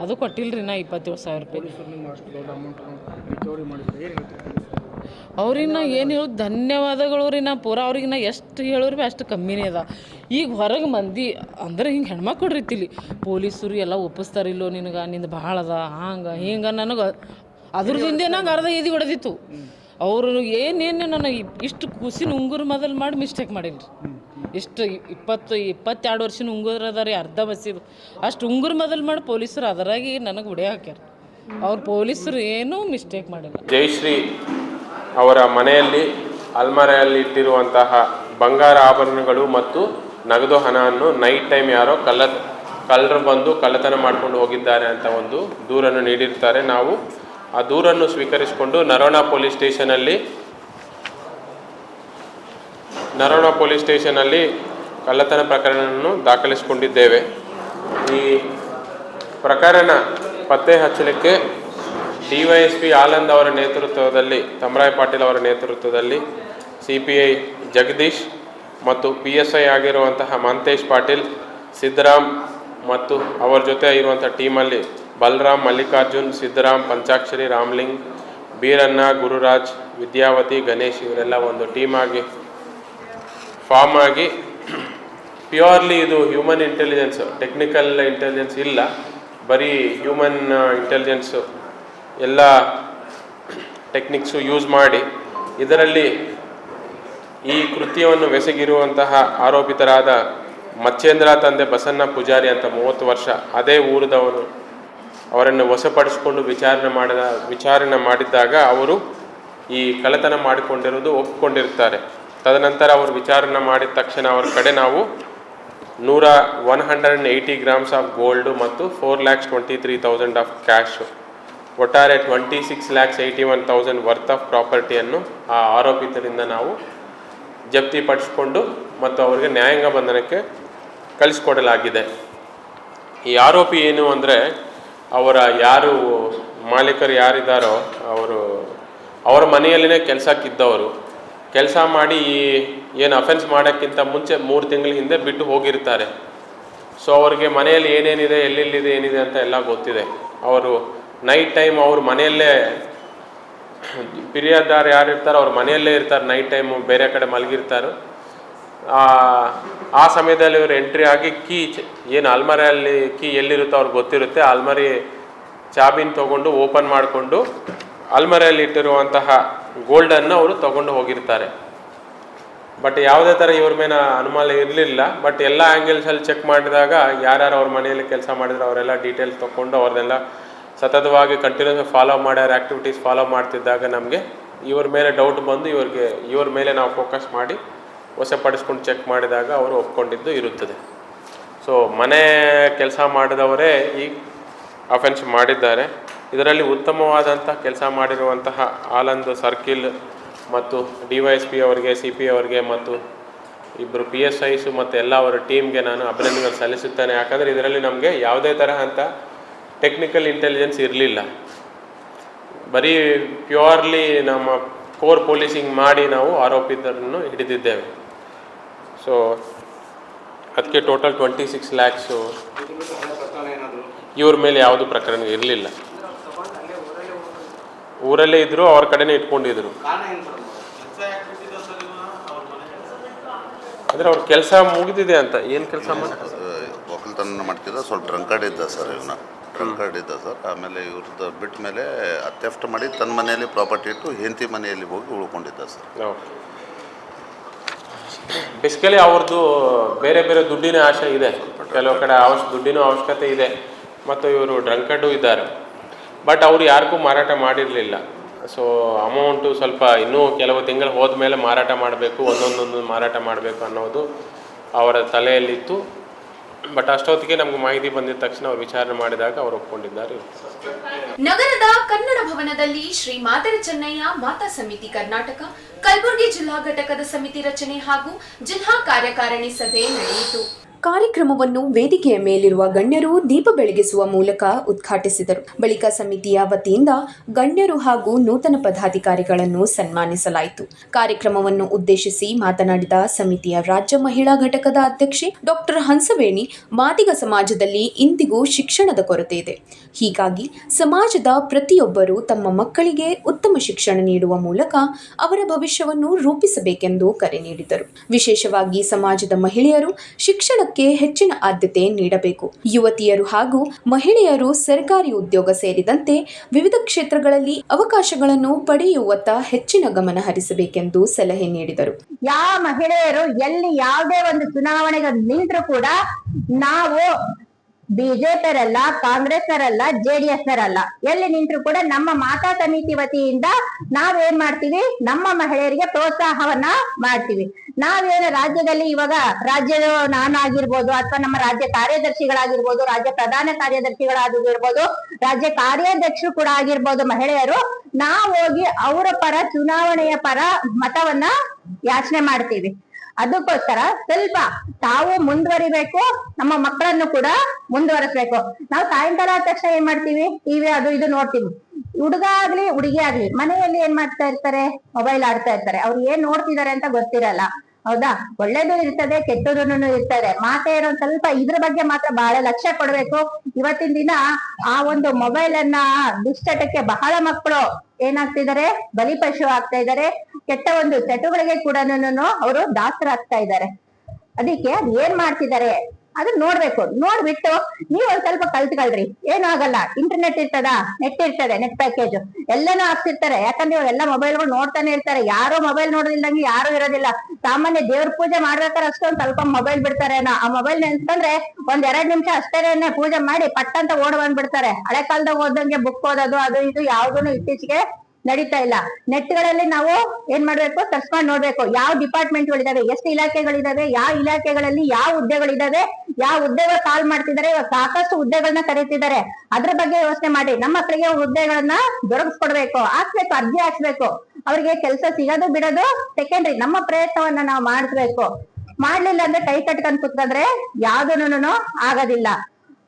ಅದು ಕೊಟ್ಟಿಲ್ರಿ. ನಾ 27,000 ರೂಪಾಯಿ ಅವ್ರಿಗೆ ನಾ ಏನು ಹೇಳೋದು ಧನ್ಯವಾದಗಳು ರೀ. ನಾ ಪೂರಾ ಅವ್ರಿಗೆ ನಾ ಎಷ್ಟು ಹೇಳೋರು ಭೀ ಅಷ್ಟು ಕಮ್ಮಿನೇ ಅದ. ಈಗ ಹೊರಗೆ ಮಂದಿ ಅಂದ್ರೆ ಹಿಂಗೆ ಹೆಣ್ಮಕ್ಳು ರೀತಿಲಿ ಪೊಲೀಸರು ಎಲ್ಲ ಒಪ್ಪಿಸ್ತಾರಿಲ್ಲೋ ನಿನಗೆ, ನಿಂದು ಭಾಳ ಅದ ಹಂಗೆ ಹಿಂಗೆ. ನನಗೆ ಅದ್ರದಿಂದ ನಂಗೆ ಅರ್ಧ ಎದಿ ಹೊಡೆದಿತ್ತು. ಅವರು ಏನೇನು ನನಗೆ ಇಷ್ಟು ಕೂಸಿನ ಉಂಗುರು ಮೊದಲು ಮಾಡಿ ಮಿಸ್ಟೇಕ್ ಮಾಡಿಲ್ರಿ. ಇಷ್ಟು 22 ವರ್ಷದ ಉಂಗುರು ಅದ ರೀ, ಅರ್ಧ ಬಸ್ಸಿದು ಅಷ್ಟು ಉಂಗುರು ಮೊದಲು ಮಾಡಿ ಪೊಲೀಸರು ಅದರಾಗಿ ನನಗೆ ಹೊಡೆ ಹಾಕ್ಯಾರ. ಅವ್ರು ಪೊಲೀಸರು ಏನೂ ಮಿಸ್ಟೇಕ್ ಮಾಡಿಲ್ಲ. ಜಯಶ್ರೀ ಅವರ ಮನೆಯಲ್ಲಿ ಅಲ್ಮಾರೆಯಲ್ಲಿ ಇಟ್ಟಿರುವಂತಹ ಬಂಗಾರ ಆಭರಣಗಳು ಮತ್ತು ನಗದು ಹಣವನ್ನು ನೈಟ್ ಟೈಮ್ ಯಾರೋ ಕಳ್ಳರು ಬಂದು ಕಳ್ಳತನ ಮಾಡ್ಕೊಂಡು ಹೋಗಿದ್ದಾರೆ ಅಂತ ಒಂದು ದೂರನ್ನು ನೀಡಿರ್ತಾರೆ. ನಾವು ಆ ದೂರನ್ನು ಸ್ವೀಕರಿಸಿಕೊಂಡು ನರೋಣ ಪೊಲೀಸ್ ಸ್ಟೇಷನಲ್ಲಿ ಕಳ್ಳತನ ಪ್ರಕರಣವನ್ನು ದಾಖಲಿಸಿಕೊಂಡಿದ್ದೇವೆ. ಈ ಪ್ರಕರಣ ಪತ್ತೆ ಹಚ್ಚಲಿಕ್ಕೆ DYSP ಆನಂದ್ ಅವರ ನೇತೃತ್ವದಲ್ಲಿ, ತಮರಾಯ್ ಪಾಟೀಲ್ ಅವರ ನೇತೃತ್ವದಲ್ಲಿ CPI ಜಗದೀಶ್ ಮತ್ತು PSI ಆಗಿರುವಂತಹ ಮಂತೇಶ್ ಪಾಟೀಲ್, ಸಿದ್ದರಾಮ್ ಮತ್ತು ಅವರ ಜೊತೆ ಇರುವಂಥ ಟೀಮಲ್ಲಿ ಬಲರಾಮ್, ಮಲ್ಲಿಕಾರ್ಜುನ್, ಸಿದ್ದರಾಮ್, ಪಂಚಾಕ್ಷರಿ, ರಾಮ್ಲಿಂಗ್, ಬೀರಣ್ಣ, ಗುರುರಾಜ್, ವಿದ್ಯಾವತಿ, ಗಣೇಶ್ ಇವರೆಲ್ಲ ಒಂದು ಟೀಮ್ ಆಗಿ ಫಾರ್ಮ್ ಆಗಿ ಪ್ಯೂರ್ಲಿ ಇದು ಹ್ಯೂಮನ್ ಇಂಟೆಲಿಜೆನ್ಸ್, ಟೆಕ್ನಿಕಲ್ ಇಂಟೆಲಿಜೆನ್ಸ್ ಇಲ್ಲ, ಬರೀ ಹ್ಯೂಮನ್ ಇಂಟೆಲಿಜೆನ್ಸು ಎಲ್ಲ ಟೆಕ್ನಿಕ್ಸು ಯೂಸ್ ಮಾಡಿ ಇದರಲ್ಲಿ ಈ ಕೃತ್ಯವನ್ನು ಬೆಸಗಿರುವಂತಹ ಆರೋಪಿತರಾದ ಮಚ್ಚೇಂದ್ರ ತಂದೆ ಬಸಣ್ಣ ಪೂಜಾರಿ ಅಂತ 30 ವರ್ಷ, ಅದೇ ಊರದವನು ಅವರನ್ನು ವಶಪಡಿಸಿಕೊಂಡು ವಿಚಾರಣೆ ಮಾಡಿದಾಗ ಅವರು ಈ ಕಳ್ಳತನ ಮಾಡಿಕೊಂಡಿರೋದು ಒಪ್ಪಿಕೊಂಡಿರ್ತಾರೆ. ತದನಂತರ ಅವರು ವಿಚಾರಣೆ ಮಾಡಿದ ತಕ್ಷಣ ಅವ್ರ ಕಡೆ ನಾವು 180 ಗ್ರಾಮ್ಸ್ ಆಫ್ ಗೋಲ್ಡು ಮತ್ತು 4,23,000 ಆಫ್ ಕ್ಯಾಶು, ಒಟ್ಟಾರೆ 26,81,000 ವರ್ತ್ ಆಫ್ ಪ್ರಾಪರ್ಟಿಯನ್ನು ಆ ಆರೋಪಿತರಿಂದ ನಾವು ಜಪ್ತಿಪಡಿಸಿಕೊಂಡು ಮತ್ತು ಅವರಿಗೆ ನ್ಯಾಯಾಂಗ ಬಂಧನಕ್ಕೆ ಕಳಿಸ್ಕೊಡಲಾಗಿದೆ. ಈ ಆರೋಪಿ ಏನು ಅಂದರೆ, ಅವರ ಯಾರು ಮಾಲೀಕರು ಯಾರಿದ್ದಾರೋ ಅವರ ಮನೆಯಲ್ಲೇ ಕೆಲಸಕ್ಕಿದ್ದವರು, ಕೆಲಸ ಮಾಡಿ ಏನು ಅಫೆನ್ಸ್ ಮಾಡೋಕ್ಕಿಂತ ಮುಂಚೆ 3 ತಿಂಗಳ ಹಿಂದೆ ಬಿಟ್ಟು ಹೋಗಿರ್ತಾರೆ. ಸೊ ಅವ್ರಿಗೆ ಮನೆಯಲ್ಲಿ ಏನೇನಿದೆ, ಎಲ್ಲೆಲ್ಲಿದೆ, ಏನಿದೆ ಅಂತ ಎಲ್ಲ ಗೊತ್ತಿದೆ. ಅವರು ನೈಟ್ ಟೈಮ್ ಅವ್ರ ಮನೆಯಲ್ಲೇ, ಫಿರ್ಯಾದಿದಾರ ಯಾರು ಇರ್ತಾರೋ ಅವ್ರ ಮನೆಯಲ್ಲೇ ಇರ್ತಾರೆ, ನೈಟ್ ಟೈಮು ಬೇರೆ ಕಡೆ ಮಲಗಿರ್ತಾರೆ. ಆ ಸಮಯದಲ್ಲಿ ಇವರು ಎಂಟ್ರಿ ಆಗಿ ಏನು ಅಲ್ಮರಿಯಲ್ಲಿ ಕೀ ಎಲ್ಲಿರುತ್ತೋ ಅವ್ರಿಗೆ ಗೊತ್ತಿರುತ್ತೆ, ಅಲ್ಮರಿ ಚಾಬಿನ ತೊಗೊಂಡು ಓಪನ್ ಮಾಡಿಕೊಂಡು ಅಲ್ಮರಿಯಲ್ಲಿ ಇಟ್ಟಿರುವಂತಹ ಗೋಲ್ಡನ್ನು ಅವರು ತೊಗೊಂಡು ಹೋಗಿರ್ತಾರೆ. ಬಟ್ ಯಾವುದೇ ಥರ ಇವ್ರ ಮೇಲೆ ಅನುಮಾನ ಇರಲಿಲ್ಲ. ಬಟ್ ಎಲ್ಲ ಆ್ಯಂಗಲ್ಸಲ್ಲಿ ಚೆಕ್ ಮಾಡಿದಾಗ ಯಾರ್ಯಾರು ಅವ್ರ ಮನೆಯಲ್ಲಿ ಕೆಲಸ ಮಾಡಿದ್ರು ಅವರೆಲ್ಲ ಡೀಟೇಲ್ಸ್ ತೊಗೊಂಡು ಅವ್ರನ್ನೆಲ್ಲ ಸತತವಾಗಿ ಕಂಟಿನ್ಯೂಸ್ ಫಾಲೋ ಮಾಡ್ಯಾರ, ಆ್ಯಕ್ಟಿವಿಟೀಸ್ ಫಾಲೋ ಮಾಡ್ತಿದ್ದಾಗ ನಮಗೆ ಇವ್ರ ಮೇಲೆ ಡೌಟ್ ಬಂದು ಇವ್ರ ಮೇಲೆ ನಾವು ಫೋಕಸ್ ಮಾಡಿ ವಶಪಡಿಸ್ಕೊಂಡು ಚೆಕ್ ಮಾಡಿದಾಗ ಅವರು ಒಪ್ಕೊಂಡಿದ್ದು ಇರುತ್ತದೆ. ಸೊ ಮನೆ ಕೆಲಸ ಮಾಡಿದವರೇ ಈ ಅಫೆನ್ಸ್ ಮಾಡಿದ್ದಾರೆ. ಇದರಲ್ಲಿ ಉತ್ತಮವಾದಂಥ ಕೆಲಸ ಮಾಡಿರುವಂತಹ ಆಲಂದ್ ಸರ್ಕಿಲ್ ಮತ್ತು DYSP ಅವರಿಗೆ, CP ಅವರಿಗೆ ಮತ್ತು ಇಬ್ಬರು PSIಸು ಮತ್ತು ಎಲ್ಲ ಅವರ ಟೀಮ್ಗೆ ನಾನು ಅಭಿನಂದನೆ ಸಲ್ಲಿಸುತ್ತೇನೆ. ಯಾಕಂದರೆ ಇದರಲ್ಲಿ ನಮಗೆ ಯಾವುದೇ ತರಹ ಅಂತ ಟೆಕ್ನಿಕಲ್ ಇಂಟೆಲಿಜೆನ್ಸ್ ಇರಲಿಲ್ಲ. ಬರೀ ಪ್ಯೂರ್ಲಿ ನಮ್ಮ ಕೋರ್ ಪೊಲೀಸಿಂಗ್ ಮಾಡಿ ನಾವು ಆರೋಪಿತರನ್ನು ಹಿಡಿದಿದ್ದೇವೆ. ಸೊ ಅದಕ್ಕೆ ಟೋಟಲ್ 26 lakhs ಇವ್ರ ಮೇಲೆ ಯಾವುದು ಪ್ರಕರಣ ಇರಲಿಲ್ಲ. ಊರಲ್ಲೇ ಇದ್ದರು, ಅವ್ರ ಕಡೆನೇ ಇಟ್ಕೊಂಡಿದ್ರು. ಅಂದರೆ ಅವ್ರ ಕೆಲಸ ಮುಗಿದಿದೆ ಅಂತ. ಏನು ಕೆಲಸ ಒಕ್ಕಲ್ತನ ಮಾಡ್ತಿದ್ದ, ಸ್ವಲ್ಪ ಡ್ರಂಕರ್ಡ್ ಇದ್ದ ಸರ್. ಡ್ರಂಕರ್ಡ್ ಇದ್ದ ಸರ್. ಆಮೇಲೆ ಇವ್ರದ್ದು ಬಿಟ್ಟ ಮೇಲೆ ಥೆಫ್ಟ್ ಮಾಡಿ ತನ್ನ ಮನೆಯಲ್ಲಿ ಪ್ರಾಪರ್ಟಿ ಇಟ್ಟು ಹೆಂಡತಿ ಮನೆಯಲ್ಲಿ ಹೋಗಿ ಉಳ್ಕೊಂಡಿದ್ದ ಸರ್. ಬೇಸಿಕಲಿ ಅವ್ರದ್ದು ಬೇರೆ ಬೇರೆ ದುಡ್ಡಿನ ಆಶೆ ಇದೆ, ಕೆಲವು ಕಡೆ ದುಡ್ಡಿನ ಅವಶ್ಯಕತೆ ಇದೆ, ಮತ್ತು ಇವರು ಡ್ರಂಕರ್ಡು ಇದ್ದಾರೆ. ಬಟ್ ಅವರು ಯಾರಿಗೂ ಮಾರಾಟ ಮಾಡಿರಲಿಲ್ಲ. ಸೊ ಅಮೌಂಟು ಸ್ವಲ್ಪ ಇನ್ನೂ ಕೆಲವು ತಿಂಗಳು ಹೋದ್ಮೇಲೆ ಮಾರಾಟ ಮಾಡಬೇಕು, ಒಂದೊಂದೊಂದು ಮಾರಾಟ ಮಾಡಬೇಕು ಅನ್ನೋದು ಅವರ ತಲೆಯಲ್ಲಿತ್ತು. ಬಟ್ ಅಷ್ಟೊತ್ತಿಗೆ ನಮ್ಗೆ ಮಾಹಿತಿ ಬಂದಿದ ತಕ್ಷಣ ಅವ್ರು ವಿಚಾರಣೆ ಮಾಡಿದಾಗ ಅವರು ಒಪ್ಕೊಂಡಿದ್ದಾರೆ. ನಗರದ ಕನ್ನಡ ಭವನದಲ್ಲಿ ಶ್ರೀ ಮಾದರ ಚೆನ್ನಯ್ಯ ಮಾತಾ ಸಮಿತಿ ಕರ್ನಾಟಕ ಕಲಬುರಗಿ ಜಿಲ್ಲಾ ಘಟಕದ ಸಮಿತಿ ರಚನೆ ಹಾಗೂ ಜಿಲ್ಲಾ ಕಾರ್ಯಕಾರಿಣಿ ಸಭೆ ನಡೆಯಿತು. ಕಾರ್ಯಕ್ರಮವನ್ನು ವೇದಿಕೆಯ ಮೇಲಿರುವ ಗಣ್ಯರು ದೀಪ ಬೆಳಗಿಸುವ ಮೂಲಕ ಉದ್ಘಾಟಿಸಿದರು. ಬಳಿಕ ಸಮಿತಿಯ ವತಿಯಿಂದ ಗಣ್ಯರು ಹಾಗೂ ನೂತನ ಪದಾಧಿಕಾರಿಗಳನ್ನು ಸನ್ಮಾನಿಸಲಾಯಿತು. ಕಾರ್ಯಕ್ರಮವನ್ನು ಉದ್ದೇಶಿಸಿ ಮಾತನಾಡಿದ ಸಮಿತಿಯ ರಾಜ್ಯ ಮಹಿಳಾ ಘಟಕದ ಅಧ್ಯಕ್ಷೆ ಡಾಕ್ಟರ್ ಹಂಸವೇಣಿ, ಮಾದಿಗ ಸಮಾಜದಲ್ಲಿ ಇಂದಿಗೂ ಶಿಕ್ಷಣದ ಕೊರತೆ ಇದೆ. ಹೀಗಾಗಿ ಸಮಾಜದ ಪ್ರತಿಯೊಬ್ಬರೂ ತಮ್ಮ ಮಕ್ಕಳಿಗೆ ಉತ್ತಮ ಶಿಕ್ಷಣ ನೀಡುವ ಮೂಲಕ ಅವರ ಭವಿಷ್ಯವನ್ನು ರೂಪಿಸಬೇಕೆಂದು ಕರೆ ನೀಡಿದರು. ವಿಶೇಷವಾಗಿ ಸಮಾಜದ ಮಹಿಳೆಯರು ಶಿಕ್ಷಣ ಹೆಚ್ಚಿನ ಆದ್ಯತೆ ನೀಡಬೇಕು. ಯುವತಿಯರು ಹಾಗೂ ಮಹಿಳೆಯರು ಸರ್ಕಾರಿ ಉದ್ಯೋಗ ಸೇರಿದಂತೆ ವಿವಿಧ ಕ್ಷೇತ್ರಗಳಲ್ಲಿ ಅವಕಾಶಗಳನ್ನು ಪಡೆಯುವತ್ತ ಹೆಚ್ಚಿನ ಗಮನ ಹರಿಸಬೇಕೆಂದು ಸಲಹೆ ನೀಡಿದರು. ಯಾವ ಮಹಿಳೆಯರು ಎಲ್ಲಿ ಯಾವುದೇ ಒಂದು ಚುನಾವಣೆಗೆ ನಿಂತರೂ ಕೂಡ ನಾವು ಬಿಜೆಪಿಯರಲ್ಲ, ಕಾಂಗ್ರೆಸ್ನರಲ್ಲ, JDSನರಲ್ಲ, ಎಲ್ಲಿ ನಿಂತರೂ ಕೂಡ ನಮ್ಮ ಮಾತಾ ಸಮಿತಿ ವತಿಯಿಂದ ನಾವೇನ್ ಮಾಡ್ತೀವಿ, ನಮ್ಮ ಮಹಿಳೆಯರಿಗೆ ಪ್ರೋತ್ಸಾಹವನ್ನ ಮಾಡ್ತೀವಿ. ನಾವೇನು ರಾಜ್ಯದಲ್ಲಿ ಇವಾಗ ರಾಜ್ಯದ ನಾನಾಗಿರ್ಬೋದು, ಅಥವಾ ನಮ್ಮ ರಾಜ್ಯ ಕಾರ್ಯದರ್ಶಿಗಳಾಗಿರ್ಬೋದು, ರಾಜ್ಯ ಪ್ರಧಾನ ಕಾರ್ಯದರ್ಶಿಗಳಾಗಿರ್ಬೋದು, ರಾಜ್ಯ ಕಾರ್ಯಾಧ್ಯಕ್ಷರು ಕೂಡ ಆಗಿರ್ಬೋದು, ಮಹಿಳೆಯರು ನಾವು ಹೋಗಿ ಅವರ ಪರ, ಚುನಾವಣೆಯ ಪರ ಮತವನ್ನ ಯಾಚನೆ ಮಾಡ್ತೀವಿ. ಅದಕ್ಕೋಸ್ಕರ ಸ್ವಲ್ಪ ತಾವು ಮುಂದುವರಿಬೇಕು, ನಮ್ಮ ಮಕ್ಕಳನ್ನು ಕೂಡ ಮುಂದುವರಿಸ್ಬೇಕು. ನಾವು ಸಾಯಂಕಾಲ ಆದ ತಕ್ಷಣ ಏನ್ ಮಾಡ್ತೀವಿ, ಟಿವಿ ಅದು ಇದು ನೋಡ್ತೀವಿ. ಹುಡುಗ ಆಗ್ಲಿ ಹುಡುಗಿ ಆಗ್ಲಿ ಮನೆಯಲ್ಲಿ ಏನ್ ಮಾಡ್ತಾ ಇರ್ತಾರೆ, ಮೊಬೈಲ್ ಆಡ್ತಾ ಇರ್ತಾರೆ. ಅವ್ರು ಏನ್ ನೋಡ್ತಿದ್ದಾರೆ ಅಂತ ಗೊತ್ತಿರಲ್ಲ. ಹೌದಾ? ಒಳ್ಳೇದು ಇರ್ತದೆ, ಕೆಟ್ಟದೂನು ಇರ್ತದೆ. ಮಾತೆಯರು ಸ್ವಲ್ಪ ಇದ್ರ ಬಗ್ಗೆ ಮಾತ್ರ ಬಹಳ ಲಕ್ಷ್ಯ ಕೊಡ್ಬೇಕು. ಇವತ್ತಿನ ದಿನ ಆ ಒಂದು ಮೊಬೈಲ್ ಅನ್ನ ದುಶ್ಚಟಕ್ಕೆ ಬಹಳ ಮಕ್ಕಳು ಏನಾಗ್ತಿದ್ದಾರೆ, ಬಲಿಪಶು ಆಗ್ತಾ ಇದ್ದಾರೆ. ಕೆಟ್ಟ ಒಂದು ಚಟುಗಳಿಗೆ ಕೂಡ ಅವರು ದಾಸರಾಗ್ತಾ ಇದ್ದಾರೆ. ಅದಕ್ಕೆ ಏನ್ ಮಾಡ್ತಿದ್ದಾರೆ, ಅದನ್ನ ನೋಡ್ಬೇಕು. ನೋಡ್ಬಿಟ್ಟು ನೀವು ಒಂದ್ ಸ್ವಲ್ಪ ಕಲ್ತ್ಕೊಳ್ರಿ, ಏನೂ ಆಗಲ್ಲ. ಇಂಟರ್ನೆಟ್ ಇರ್ತದ, ನೆಟ್ ಇರ್ತದೆ, ನೆಟ್ ಪ್ಯಾಕೇಜ್ ಎಲ್ಲಾನು ಹಾಕ್ಸಿರ್ತಾರೆ. ಯಾಕಂದ್ರೆ ಇವಾಗೆಲ್ಲ ಮೊಬೈಲ್ಗಳು ನೋಡ್ತಾನೆ ಇರ್ತಾರೆ. ಯಾರೋ ಮೊಬೈಲ್ ನೋಡೋದಿಲ್ಲಂಗೆ ಯಾರು ಇರೋದಿಲ್ಲ. ಸಾಮಾನ್ಯ ದೇವ್ರ ಪೂಜೆ ಮಾಡ್ಬೇಕಾದ್ರೆ ಅಷ್ಟೇ ಒಂದ್ ಸ್ವಲ್ಪ ಮೊಬೈಲ್ ಬಿಡ್ತಾರೆ. ಆ ಮೊಬೈಲ್ ನೆನ್ಸ್ಕೊಂಡ್ರೆ ಒಂದ್ 2 ನಿಮಿಷ ಅಷ್ಟೇನೆ ಪೂಜೆ ಮಾಡಿ ಪಟ್ ಅಂತ ಓಡ್ ಬಂದ್ಬಿಡ್ತಾರೆ. ಹಳೆ ಕಾಲದಾಗ ಓದಂಗೆ ಬುಕ್ ಓದೋದು ಅದು ಇದು ಯಾವ್ದೂನು ಇತ್ತೀಚೆಗೆ ನಡೀತಾ ಇಲ್ಲ. ನೆಟ್ಗಳಲ್ಲಿ ನಾವು ಏನ್ ಮಾಡ್ಬೇಕು, ಸರ್ಚ್ ಮಾಡಿ ನೋಡ್ಬೇಕು ಯಾವ ಡಿಪಾರ್ಟ್ಮೆಂಟ್ಗಳಿದಾವೆ, ಎಷ್ಟು ಇಲಾಖೆಗಳಿದಾವೆ, ಯಾವ ಇಲಾಖೆಗಳಲ್ಲಿ ಯಾವ ಹುದ್ದೆಗಳಿದಾವೆ, ಯಾವ ಹುದ್ದೆಗಳು ಕಾಲ್ ಮಾಡ್ತಿದ್ದಾರೆ. ಇವಾಗ ಸಾಕಷ್ಟು ಹುದ್ದೆಗಳನ್ನ ಕರೀತಿದ್ದಾರೆ. ಅದ್ರ ಬಗ್ಗೆ ಯೋಚನೆ ಮಾಡಿ. ನಮ್ಮ ಮಕ್ಕಳಿಗೆ ಹುದ್ದೆಗಳನ್ನ ದೊರಕಿಸ್ಕೊಡ್ಬೇಕು, ಹಾಕ್ಬೇಕು, ಅರ್ಜಿ ಹಾಕ್ಸ್ಬೇಕು. ಅವ್ರಿಗೆ ಕೆಲಸ ಸಿಗೋದು ಬಿಡೋದು ಸೆಕೆಂಡ್ರಿ. ನಮ್ಮ ಪ್ರಯತ್ನವನ್ನ ನಾವು ಮಾಡಿಸ್ಬೇಕು. ಮಾಡ್ಲಿಲ್ಲ ಅಂದ್ರೆ ಕೈ ಕಟ್ಕೊಂಡ್ ಕುತ್ಕೊಂಡ್ರೆ ಯಾವ್ದೂನು ಆಗೋದಿಲ್ಲ.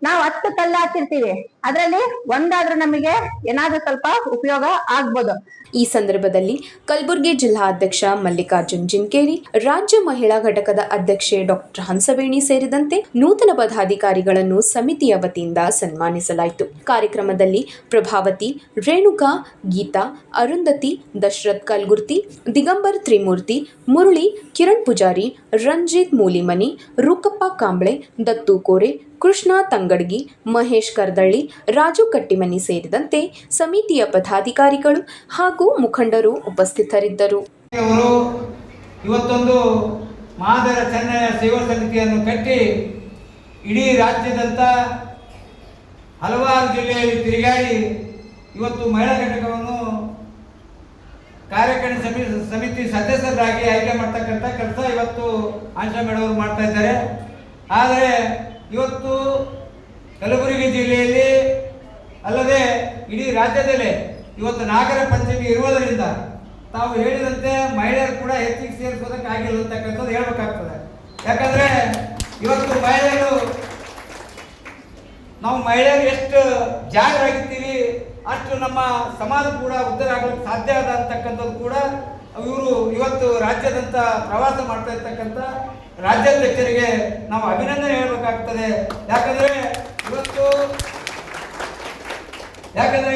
ನಾವು 10 ಕಲ್ಲು ಹಾಕಿರ್ತೀವಿ, ಅದ್ರಲ್ಲಿ ಒಂದಾದ್ರೂ ನಮಗೆ ಏನಾದ್ರೂ ಸ್ವಲ್ಪ ಉಪಯೋಗ ಆಗ್ಬೋದು. ಈ ಸಂದರ್ಭದಲ್ಲಿ ಕಲಬುರಗಿ ಜಿಲ್ಲಾ ಅಧ್ಯಕ್ಷ ಮಲ್ಲಿಕಾರ್ಜುನ್ ಜಿನ್ಕೇರಿ, ರಾಜ್ಯ ಮಹಿಳಾ ಘಟಕದ ಅಧ್ಯಕ್ಷೆ ಡಾಕ್ಟರ್ ಹಂಸವೇಣಿ ಸೇರಿದಂತೆ ನೂತನ ಪದಾಧಿಕಾರಿಗಳನ್ನು ಸಮಿತಿಯ ವತಿಯಿಂದ ಸನ್ಮಾನಿಸಲಾಯಿತು. ಕಾರ್ಯಕ್ರಮದಲ್ಲಿ ಪ್ರಭಾವತಿ, ರೇಣುಕಾ, ಗೀತಾ, ಅರುಂಧತಿ, ದಶರಥ್ ಕಲ್ಗುರ್ತಿ, ದಿಗಂಬರ್ ತ್ರಿಮೂರ್ತಿ, ಮುರಳಿ, ಕಿರಣ್ ಪೂಜಾರಿ, ರಂಜಿತ್ ಮೂಲಿಮನಿ, ರೂಕಪ್ಪ ಕಾಂಬ್ಳೆ, ದತ್ತು ಕೋರೆ, ಕೃಷ್ಣ ತಂಗಡ್ಗಿ, ಮಹೇಶ್ ಕರ್ದಳ್ಳಿ, ರಾಜು ಕಟ್ಟಿಮನಿ ಸೇರಿದಂತೆ ಸಮಿತಿಯ ಪದಾಧಿಕಾರಿಗಳು ಹಾಗೂ ಮುಖಂಡರು ಉಪಸ್ಥಿತರಿದ್ದರು. ಇವತ್ತೊಂದು ಮಹಾದರ ಚೆನ್ನಯ್ಯ ಸೇವಾ ಸಮಿತಿಯನ್ನು ಕಟ್ಟಿ ಇಡೀ ರಾಜ್ಯದಂತ ಹಲವಾರು ಜಿಲ್ಲೆಯಲ್ಲಿ ತಿರುಗಾಡಿ ಇವತ್ತು ಮಹಿಳಾ ಘಟಕವನ್ನು ಕಾರ್ಯಕಾರಿಣಿ ಸಮಿತಿ ಸದಸ್ಯರಾಗಿ ಆಯ್ಕೆ ಮಾಡ್ತಕ್ಕಂಥ ಕೆಲಸ ಇವತ್ತು ಆಶಾ ಮೇಡಮ್ ಅವರು ಮಾಡ್ತಾ ಇದ್ದಾರೆ. ಆದರೆ ಇವತ್ತು ಕಲಬುರಗಿ ಜಿಲ್ಲೆಯಲ್ಲಿ ಅಲ್ಲದೆ ಇಡೀ ರಾಜ್ಯದಲ್ಲೇ ಇವತ್ತು ನಾಗರ ಪಂಚಮಿ ಇರುವುದರಿಂದ ತಾವು ಹೇಳಿದಂತೆ ಮಹಿಳೆಯರು ಕೂಡ ಹೆಚ್ಚಿಗೆ ಸೇರಿಸೋದಕ್ಕೆ ಆಗಿಲ್ಲ ಅಂತಕ್ಕಂಥದ್ದು ಹೇಳ್ಬೇಕಾಗ್ತದೆ. ಯಾಕಂದ್ರೆ ಇವತ್ತು ನಾವು ಮಹಿಳೆಯರು ಎಷ್ಟು ಜಾಗರಾಗಿರ್ತೀವಿ ಅಷ್ಟು ನಮ್ಮ ಸಮಾಜ ಕೂಡ ಉದ್ಧಾರ ಆಗಲಿಕ್ಕೆ ಸಾಧ್ಯ ಆದ ಅಂತಕ್ಕಂಥದ್ದು ಕೂಡ ಇವರು ಇವತ್ತು ರಾಜ್ಯದಂತ ಪ್ರವಾಸ ಮಾಡ್ತಾ ಇರ್ತಕ್ಕಂಥ ರಾಜ್ಯಾಧ್ಯಕ್ಷರಿಗೆ ನಾವು ಅಭಿನಂದನೆ ಹೇಳಬೇಕಾಗ್ತದೆ. ಯಾಕಂದ್ರೆ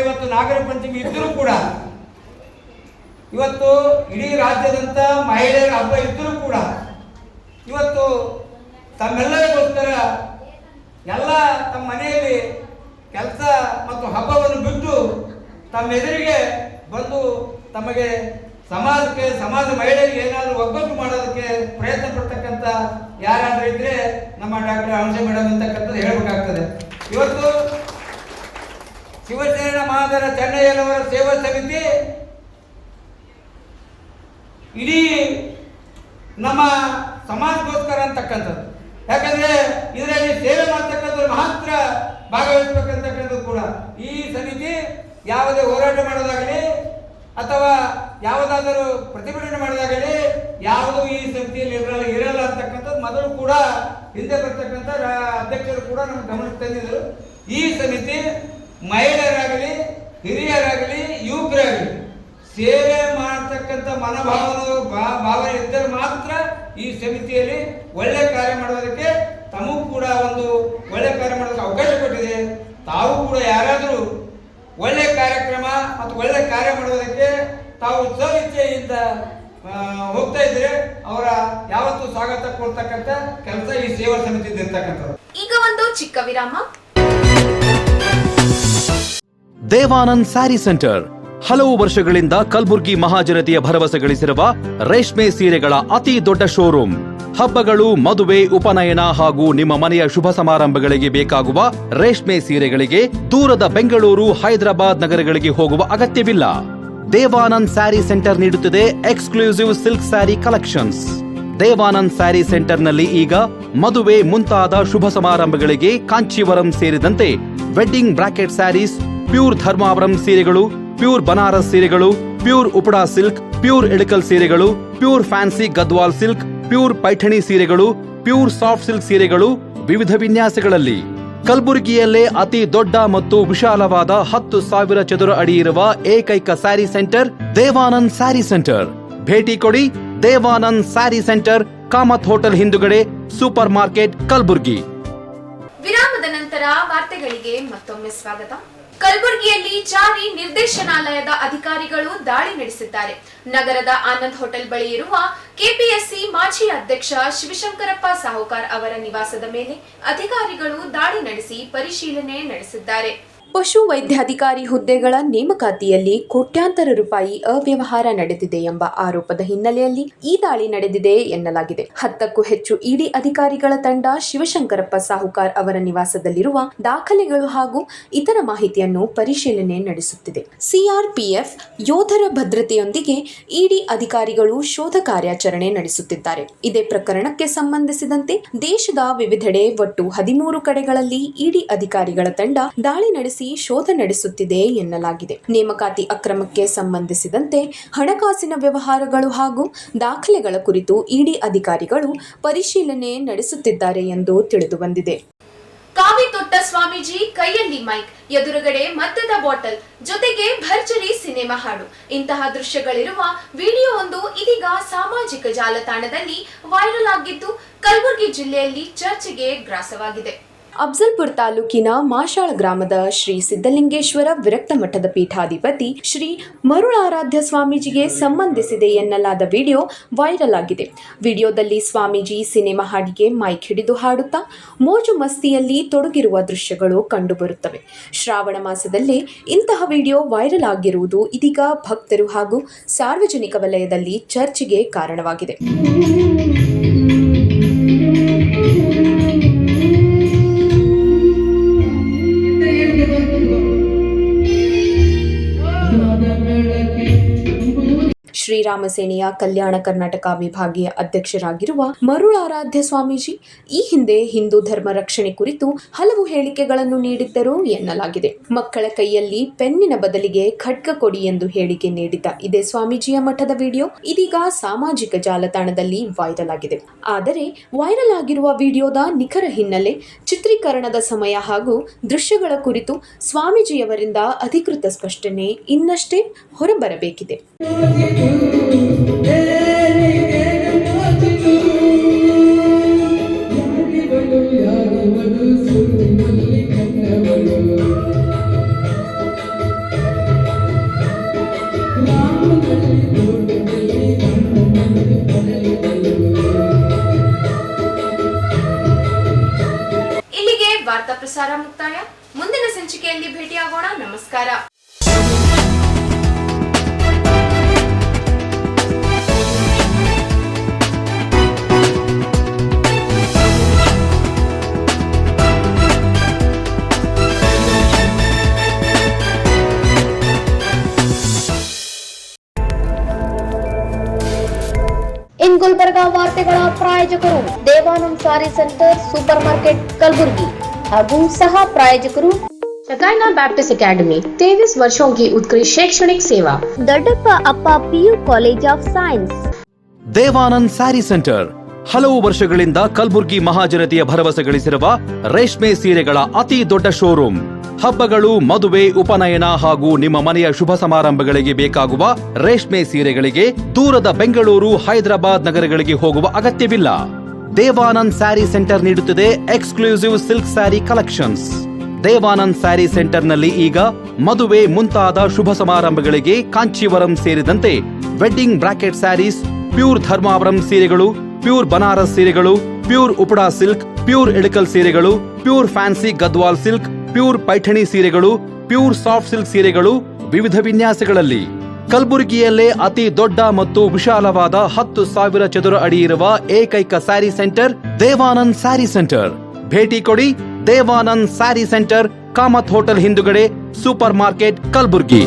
ಇವತ್ತು ನಾಗರ ಪಂಚಮಿ ಇದ್ದರೂ ಕೂಡ ಇವತ್ತು ಇಡೀ ರಾಜ್ಯದಂತ ಮಹಿಳೆಯರ ಹಬ್ಬ ಇದ್ದರೂ ಕೂಡ ಇವತ್ತು ತಮ್ಮೆಲ್ಲರಿಗೋಸ್ಕರ ಎಲ್ಲ ತಮ್ಮ ಮನೆಯಲ್ಲಿ ಕೆಲಸ ಮತ್ತು ಹಬ್ಬವನ್ನು ಬಿಟ್ಟು ತಮ್ಮ ಎದುರಿಗೆ ಬಂದು ತಮಗೆ ಸಮಾಜ ಮಹಿಳೆಯರಿಗೆ ಏನಾದರೂ ಒಗ್ಗಟ್ಟು ಮಾಡೋದಕ್ಕೆ ಪ್ರಯತ್ನ ಪಡ್ತಕ್ಕಂಥ ಯಾರಾದ್ರೂ ಇದ್ರೆ ನಮ್ಮ ಡಾಕ್ಟರ್ ಹಂಸೆ ಮೇಡಮ್ ಅಂತಕ್ಕಂಥದ್ದು ಹೇಳಬೇಕಾಗ್ತದೆ. ಇವತ್ತು ಶಿವಸೇನಾ ಮಹಾದರ ಚೆನ್ನಯ್ಯನವರ ಸೇವಾ ಸಮಿತಿ ಇಡೀ ನಮ್ಮ ಸಮಾಜಕ್ಕೋಸ್ಕರ ಅಂತಕ್ಕಂಥದ್ದು. ಯಾಕಂದ್ರೆ ಇದರಲ್ಲಿ ಸೇವೆ ಮಾಡ್ತಕ್ಕಂಥವ್ರು ಮಾತ್ರ ಭಾಗವಹಿಸಬೇಕಂತಕ್ಕಂಥದ್ದು ಕೂಡ ಈ ಸಮಿತಿ ಯಾವುದೇ ಹೋರಾಟ ಮಾಡೋದಾಗಲಿ ಅಥವಾ ಯಾವುದಾದರೂ ಪ್ರತಿಭಟನೆ ಮಾಡೋದಾಗಲಿ ಯಾವುದೂ ಈ ಸಮಿತಿಯಲ್ಲಿ ಇರಲ್ಲ ಅಂತಕ್ಕಂಥದ್ದು ಮೊದಲು ಕೂಡ ಹಿಂದೆ ಬರ್ತಕ್ಕಂಥ ಅಧ್ಯಕ್ಷರು ಕೂಡ ನಮ್ಗೆ ಗಮನಕ್ಕೆ ತಂದಿದ್ರು. ಈ ಸಮಿತಿ ಮಹಿಳೆಯರಾಗಲಿ, ಹಿರಿಯರಾಗಲಿ, ಯುವಕರಾಗಲಿ ಸೇವೆ ಮಾಡತಕ್ಕಂಥ ಭಾವನೆ ಇದ್ದರೆ ಮಾತ್ರ ಈ ಸಮಿತಿಯಲ್ಲಿ ಒಳ್ಳೆ ಕಾರ್ಯ ಮಾಡೋದಕ್ಕೆ ತಮಗೂ ಕೂಡ ಒಂದು ಒಳ್ಳೆ ಕಾರ್ಯ ಮಾಡೋದಕ್ಕೆ ಅವಕಾಶ ಕೊಟ್ಟಿದೆ. ತಾವು ಕೂಡ ಯಾರಾದರೂ ಒಳ್ಳೆ ಕಾರ್ಯಕ್ರಮ ಮತ್ತು ಒಳ್ಳೆ ಕಾರ್ಯ ಮಾಡೋದಕ್ಕೆ ತಾವು ಸ್ವಇಚ್ಛೆಯಿಂದ ಹೋಗ್ತಾ ಇದ್ರೆ ಅವರ ಯಾವತ್ತೂ ಸ್ವಾಗತ ಕೊಡ್ತಕ್ಕಂಥ ಕೆಲಸ ಈ ಸೇವಾ ಸಮಿತಿ ಇರ್ತಕ್ಕಂಥದ್ದು. ಈಗ ಒಂದು ಚಿಕ್ಕ ವಿರಾಮ. ದೇವಾನಂದ್ ಸ್ಯಾರಿ ಸೆಂಟರ್ ಹಲವು ವರ್ಷಗಳಿಂದ ಕಲಬುರ್ಗಿ ಮಹಾಜನತೆಯ ಭರವಸೆ ಗಳಿಸಿರುವ ರೇಷ್ಮೆ ಸೀರೆಗಳ ಅತಿ ದೊಡ್ಡ ಶೋರೂಮ್. ಹಬ್ಬಗಳು, ಮದುವೆ, ಉಪನಯನ ಹಾಗೂ ನಿಮ್ಮ ಮನೆಯ ಶುಭ ಸಮಾರಂಭಗಳಿಗೆ ಬೇಕಾಗುವ ರೇಷ್ಮೆ ಸೀರೆಗಳಿಗೆ ದೂರದ ಬೆಂಗಳೂರು, ಹೈದರಾಬಾದ್ ನಗರಗಳಿಗೆ ಹೋಗುವ ಅಗತ್ಯವಿಲ್ಲ. ದೇವಾನಂದ್ ಸ್ಯಾರಿ ಸೆಂಟರ್ ನೀಡುತ್ತಿದೆ exclusive silk sari collections. Devanand sari ಸೆಂಟರ್ನಲ್ಲಿ ಈಗ ಮದುವೆ ಮುಂತಾದ ಶುಭ ಸಮಾರಂಭಗಳಿಗೆ ಕಾಂಚೀವರಂ ಸೇರಿದಂತೆ wedding bracket saris, pure Dharmavaram ಸೀರೆಗಳು, ಪ್ಯೂರ್ ಬನಾರಸ್ ಸೀರೆಗಳು, pure Uppada silk, pure Ilkal ಸೀರೆಗಳು, pure fancy Gadwal silk, pure Paithani ಸೀರೆಗಳು, ಪ್ಯೂರ್ ಸಾಫ್ಟ್ ಸಿಲ್ಕ್ ಸೀರೆಗಳು ವಿವಿಧ ವಿನ್ಯಾಸಗಳಲ್ಲಿ. ಕಲಬುರಗಿಯಲ್ಲೇ ಅತಿ ದೊಡ್ಡ ಮತ್ತು ವಿಶಾಲವಾದ 10,000 ಚದುರ ಅಡಿ ಇರುವ ಏಕೈಕ ಸ್ಯಾರಿ ಸೆಂಟರ್ ದೇವಾನಂದ್ ಸ್ಯಾರಿ ಸೆಂಟರ್. ಭೇಟಿ ಕೊಡಿ. ದೇವಾನಂದ್ ಸ್ಯಾರಿ ಸೆಂಟರ್, ಕಾಮತ್ ಹೋಟೆಲ್ ಹಿಂದುಗಡೆ, ಸೂಪರ್ ಮಾರ್ಕೆಟ್, ಕಲಬುರಗಿ. ವಿರಾಮದ ನಂತರ ವಾರ್ತೆಗಳಿಗೆ ಮತ್ತೊಮ್ಮೆ ಸ್ವಾಗತ. ಕಲಬುರಗಿಯಲ್ಲಿ ಜಾರಿ ನಿರ್ದೇಶನಾಲಯದ ಅಧಿಕಾರಿಗಳು ದಾಳಿ ನಡೆಸಿದ್ದಾರೆ. ನಗರದ ಆನಂದ್ ಹೋಟೆಲ್ ಬಳಿ ಇರುವ ಕೆಪಿಎಸ್ಸಿ ಮಾಜಿ ಅಧ್ಯಕ್ಷ ಶಿವಶಂಕರಪ್ಪ ಸಾಹುಕಾರ್ ಅವರ ನಿವಾಸದ ಮೇಲೆ ಅಧಿಕಾರಿಗಳು ದಾಳಿ ನಡೆಸಿ ಪರಿಶೀಲನೆ ನಡೆಸಿದ್ದಾರೆ. ಪಶು ವೈದ್ಯಾಧಿಕಾರಿ ಹುದ್ದೆಗಳ ನೇಮಕಾತಿಯಲ್ಲಿ ಕೋಟ್ಯಾಂತರ ರೂಪಾಯಿ ಅವ್ಯವಹಾರ ನಡೆದಿದೆ ಎಂಬ ಆರೋಪದ ಹಿನ್ನೆಲೆಯಲ್ಲಿ ಈ ದಾಳಿ ನಡೆದಿದೆ ಎನ್ನಲಾಗಿದೆ. 10ಕ್ಕೂ ಹೆಚ್ಚು ಇಡಿ ಅಧಿಕಾರಿಗಳ ತಂಡ ಶಿವಶಂಕರಪ್ಪ ಸಾಹುಕಾರ್ ಅವರ ನಿವಾಸದಲ್ಲಿರುವ ದಾಖಲೆಗಳು ಹಾಗೂ ಇತರ ಮಾಹಿತಿಯನ್ನು ಪರಿಶೀಲನೆ ನಡೆಸುತ್ತಿದೆ. ಸಿಆರ್ಪಿಎಫ್ ಯೋಧರ ಭದ್ರತೆಯೊಂದಿಗೆ ಇಡಿ ಅಧಿಕಾರಿಗಳು ಶೋಧ ಕಾರ್ಯಾಚರಣೆ ನಡೆಸುತ್ತಿದ್ದಾರೆ. ಇದೇ ಪ್ರಕರಣಕ್ಕೆ ಸಂಬಂಧಿಸಿದಂತೆ ದೇಶದ ವಿವಿಧೆಡೆ ಒಟ್ಟು 13 ಕಡೆಗಳಲ್ಲಿ ಇಡಿ ಅಧಿಕಾರಿಗಳ ತಂಡ ದಾಳಿ ನಡೆಸಿ ಶೋಧ ನಡೆಸುತ್ತಿದೆ ಎನ್ನಲಾಗಿದೆ. ನೇಮಕಾತಿ ಅಕ್ರಮಕ್ಕೆ ಸಂಬಂಧಿಸಿದಂತೆ ಹಣಕಾಸಿನ ವ್ಯವಹಾರಗಳು ಹಾಗೂ ದಾಖಲೆಗಳ ಕುರಿತು ಇಡಿ ಅಧಿಕಾರಿಗಳು ಪರಿಶೀಲನೆ ನಡೆಸುತ್ತಿದ್ದಾರೆ ಎಂದು ತಿಳಿದು ಬಂದಿದೆ. ಕಾವಿ ತೊಟ್ಟ ಸ್ವಾಮೀಜಿ ಕೈಯಲ್ಲಿ ಮೈಕ್, ಎದುರುಗಡೆ ಮದ್ಯದ ಬಾಟಲ್, ಜೊತೆಗೆ ಭರ್ಜರಿ ಸಿನಿಮಾ ಹಾಡು, ಇಂತಹ ದೃಶ್ಯಗಳಿರುವ ವಿಡಿಯೋ ಒಂದು ಇದೀಗ ಸಾಮಾಜಿಕ ಜಾಲತಾಣದಲ್ಲಿ ವೈರಲ್ ಆಗಿದ್ದು ಕಲಬುರಗಿ ಜಿಲ್ಲೆಯಲ್ಲಿ ಚರ್ಚೆಗೆ ಗ್ರಾಸವಾಗಿದೆ. ಅಫ್ಜಲ್ಪುರ ತಾಲೂಕಿನ ಮಾಶಾಳ ಗ್ರಾಮದ ಶ್ರೀ ಸಿದ್ದಲಿಂಗೇಶ್ವರ ವಿರಕ್ತ ಮಠದ ಪೀಠಾಧಿಪತಿ ಶ್ರೀ ಮರುಳಾರಾಧ್ಯ ಸ್ವಾಮೀಜಿಗೆ ಸಂಬಂಧಿಸಿದೆ ಎನ್ನಲಾದ ವಿಡಿಯೋ ವೈರಲ್ ಆಗಿದೆ. ವಿಡಿಯೋದಲ್ಲಿ ಸ್ವಾಮೀಜಿ ಸಿನಿಮಾ ಹಾಡಿಗೆ ಮೈಕ್ ಹಿಡಿದು ಹಾಡುತ್ತಾ ಮೋಜು ಮಸ್ತಿಯಲ್ಲಿ ತೊಡಗಿರುವ ದೃಶ್ಯಗಳು ಕಂಡುಬರುತ್ತವೆ. ಶ್ರಾವಣ ಮಾಸದಲ್ಲೇ ಇಂತಹ ವಿಡಿಯೋ ವೈರಲ್ ಆಗಿರುವುದು ಇದೀಗ ಭಕ್ತರು ಹಾಗೂ ಸಾರ್ವಜನಿಕ ವಲಯದಲ್ಲಿ ಚರ್ಚೆಗೆ ಕಾರಣವಾಗಿದೆ. ಶ್ರೀರಾಮ ಸೇನೆಯ ಕಲ್ಯಾಣ ಕರ್ನಾಟಕ ವಿಭಾಗೀಯ ಅಧ್ಯಕ್ಷರಾಗಿರುವ ಮರುಳಾರಾಧ್ಯ ಸ್ವಾಮೀಜಿ ಈ ಹಿಂದೆ ಹಿಂದೂ ಧರ್ಮ ರಕ್ಷಣೆ ಕುರಿತು ಹಲವು ಹೇಳಿಕೆಗಳನ್ನು ನೀಡಿದ್ದರು ಎನ್ನಲಾಗಿದೆ. ಮಕ್ಕಳ ಕೈಯಲ್ಲಿ ಪೆನ್ನಿನ ಬದಲಿಗೆ ಖಡ್ಗ ಕೊಡಿ ಎಂದು ಹೇಳಿಕೆ ನೀಡಿದ್ದ ಇದೇ ಸ್ವಾಮೀಜಿಯ ಮಠದ ವಿಡಿಯೋ ಇದೀಗ ಸಾಮಾಜಿಕ ಜಾಲತಾಣದಲ್ಲಿ ವೈರಲ್ ಆಗಿದೆ. ಆದರೆ ವೈರಲ್ ಆಗಿರುವ ವಿಡಿಯೋದ ನಿಖರ ಹಿನ್ನೆಲೆ, ಚಿತ್ರೀಕರಣದ ಸಮಯ ಹಾಗೂ ದೃಶ್ಯಗಳ ಕುರಿತು ಸ್ವಾಮೀಜಿಯವರಿಂದ ಅಧಿಕೃತ ಸ್ಪಷ್ಟನೆ ಇನ್ನಷ್ಟೇ ಹೊರಬರಬೇಕಿದೆ. ಇಲ್ಲಿಗೆ ವಾರ್ತಾ ಪ್ರಸಾರ ಮುಕ್ತಾಯ. ಮುಂದಿನ ಸಂಚಿಕೆಯಲ್ಲಿ ಭೇಟಿಯಾಗೋಣ. ನಮಸ್ಕಾರ. ಇನ್ ಗುಲ್ಬರ್ಗಾ ವಾರ್ತೆಗಳ ಪ್ರಾಯೋಜಕರು Devanand sari centre super market ಕಲಬುर्गी ಹಾಗೂ सह प्रायोजकರು शकाइना बैप्टिस्ट अकेडमी 23 वर्षों की उत्कृष्ट शैक्षणिक सेवा दड्डप्पा अप्पा PU college of science Devanand sari centre ಹಲವು ವರ್ಷಗಳಿಂದ ಕಲಬುರ್ಗಿ ಮಹಾಜನತೆಯ ಭರವಸೆ ಗಳಿಸಿರುವ ರೇಷ್ಮೆ ಸೀರೆಗಳ ಅತಿ ದೊಡ್ಡ ಶೋರೂಮ್. ಹಬ್ಬಗಳು, ಮದುವೆ, ಉಪನಯನ ಹಾಗೂ ನಿಮ್ಮ ಮನೆಯ ಶುಭ ಸಮಾರಂಭಗಳಿಗೆ ಬೇಕಾಗುವ ರೇಷ್ಮೆ ಸೀರೆಗಳಿಗೆ ದೂರದ ಬೆಂಗಳೂರು, ಹೈದರಾಬಾದ್ ನಗರಗಳಿಗೆ ಹೋಗುವ ಅಗತ್ಯವಿಲ್ಲ. ದೇವಾನಂದ್ ಸ್ಯಾರಿ ಸೆಂಟರ್ ನೀಡುತ್ತಿದೆ exclusive silk sari collections. Devanand sari ಸೆಂಟರ್ನಲ್ಲಿ ಈಗ ಮದುವೆ ಮುಂತಾದ ಶುಭ ಸಮಾರಂಭಗಳಿಗೆ ಕಾಂಚೀವರಂ ಸೇರಿದಂತೆ wedding bracket saris, pure Dharmavaram ಸೀರೆಗಳು, ಪ್ಯೂರ್ ಬನಾರಸ್ ಸೀರೆಗಳು, pure Uppada silk, pure Ilkal ಸೀರೆಗಳು, pure fancy Gadwal silk, pure Paithani ಸೀರೆಗಳು, ಪ್ಯೂರ್ ಸಾಫ್ಟ್ ಸಿಲ್ಕ್ ಸೀರೆಗಳು ವಿವಿಧ ವಿನ್ಯಾಸಗಳಲ್ಲಿ. ಕಲಬುರಗಿಯಲ್ಲೇ ಅತಿ ದೊಡ್ಡ ಮತ್ತು ವಿಶಾಲವಾದ 10,000 ಚದುರ ಅಡಿ ಇರುವ ಏಕೈಕ ಸ್ಯಾರಿ ಸೆಂಟರ್ ದೇವಾನಂದ್ ಸ್ಯಾರಿ ಸೆಂಟರ್. ಭೇಟಿ ಕೊಡಿ. ದೇವಾನಂದ್ ಸ್ಯಾರಿ ಸೆಂಟರ್, ಕಾಮತ್ ಹೋಟೆಲ್ ಹಿಂದುಗಡೆ, ಸೂಪರ್ ಮಾರ್ಕೆಟ್, ಕಲಬುರ್ಗಿ.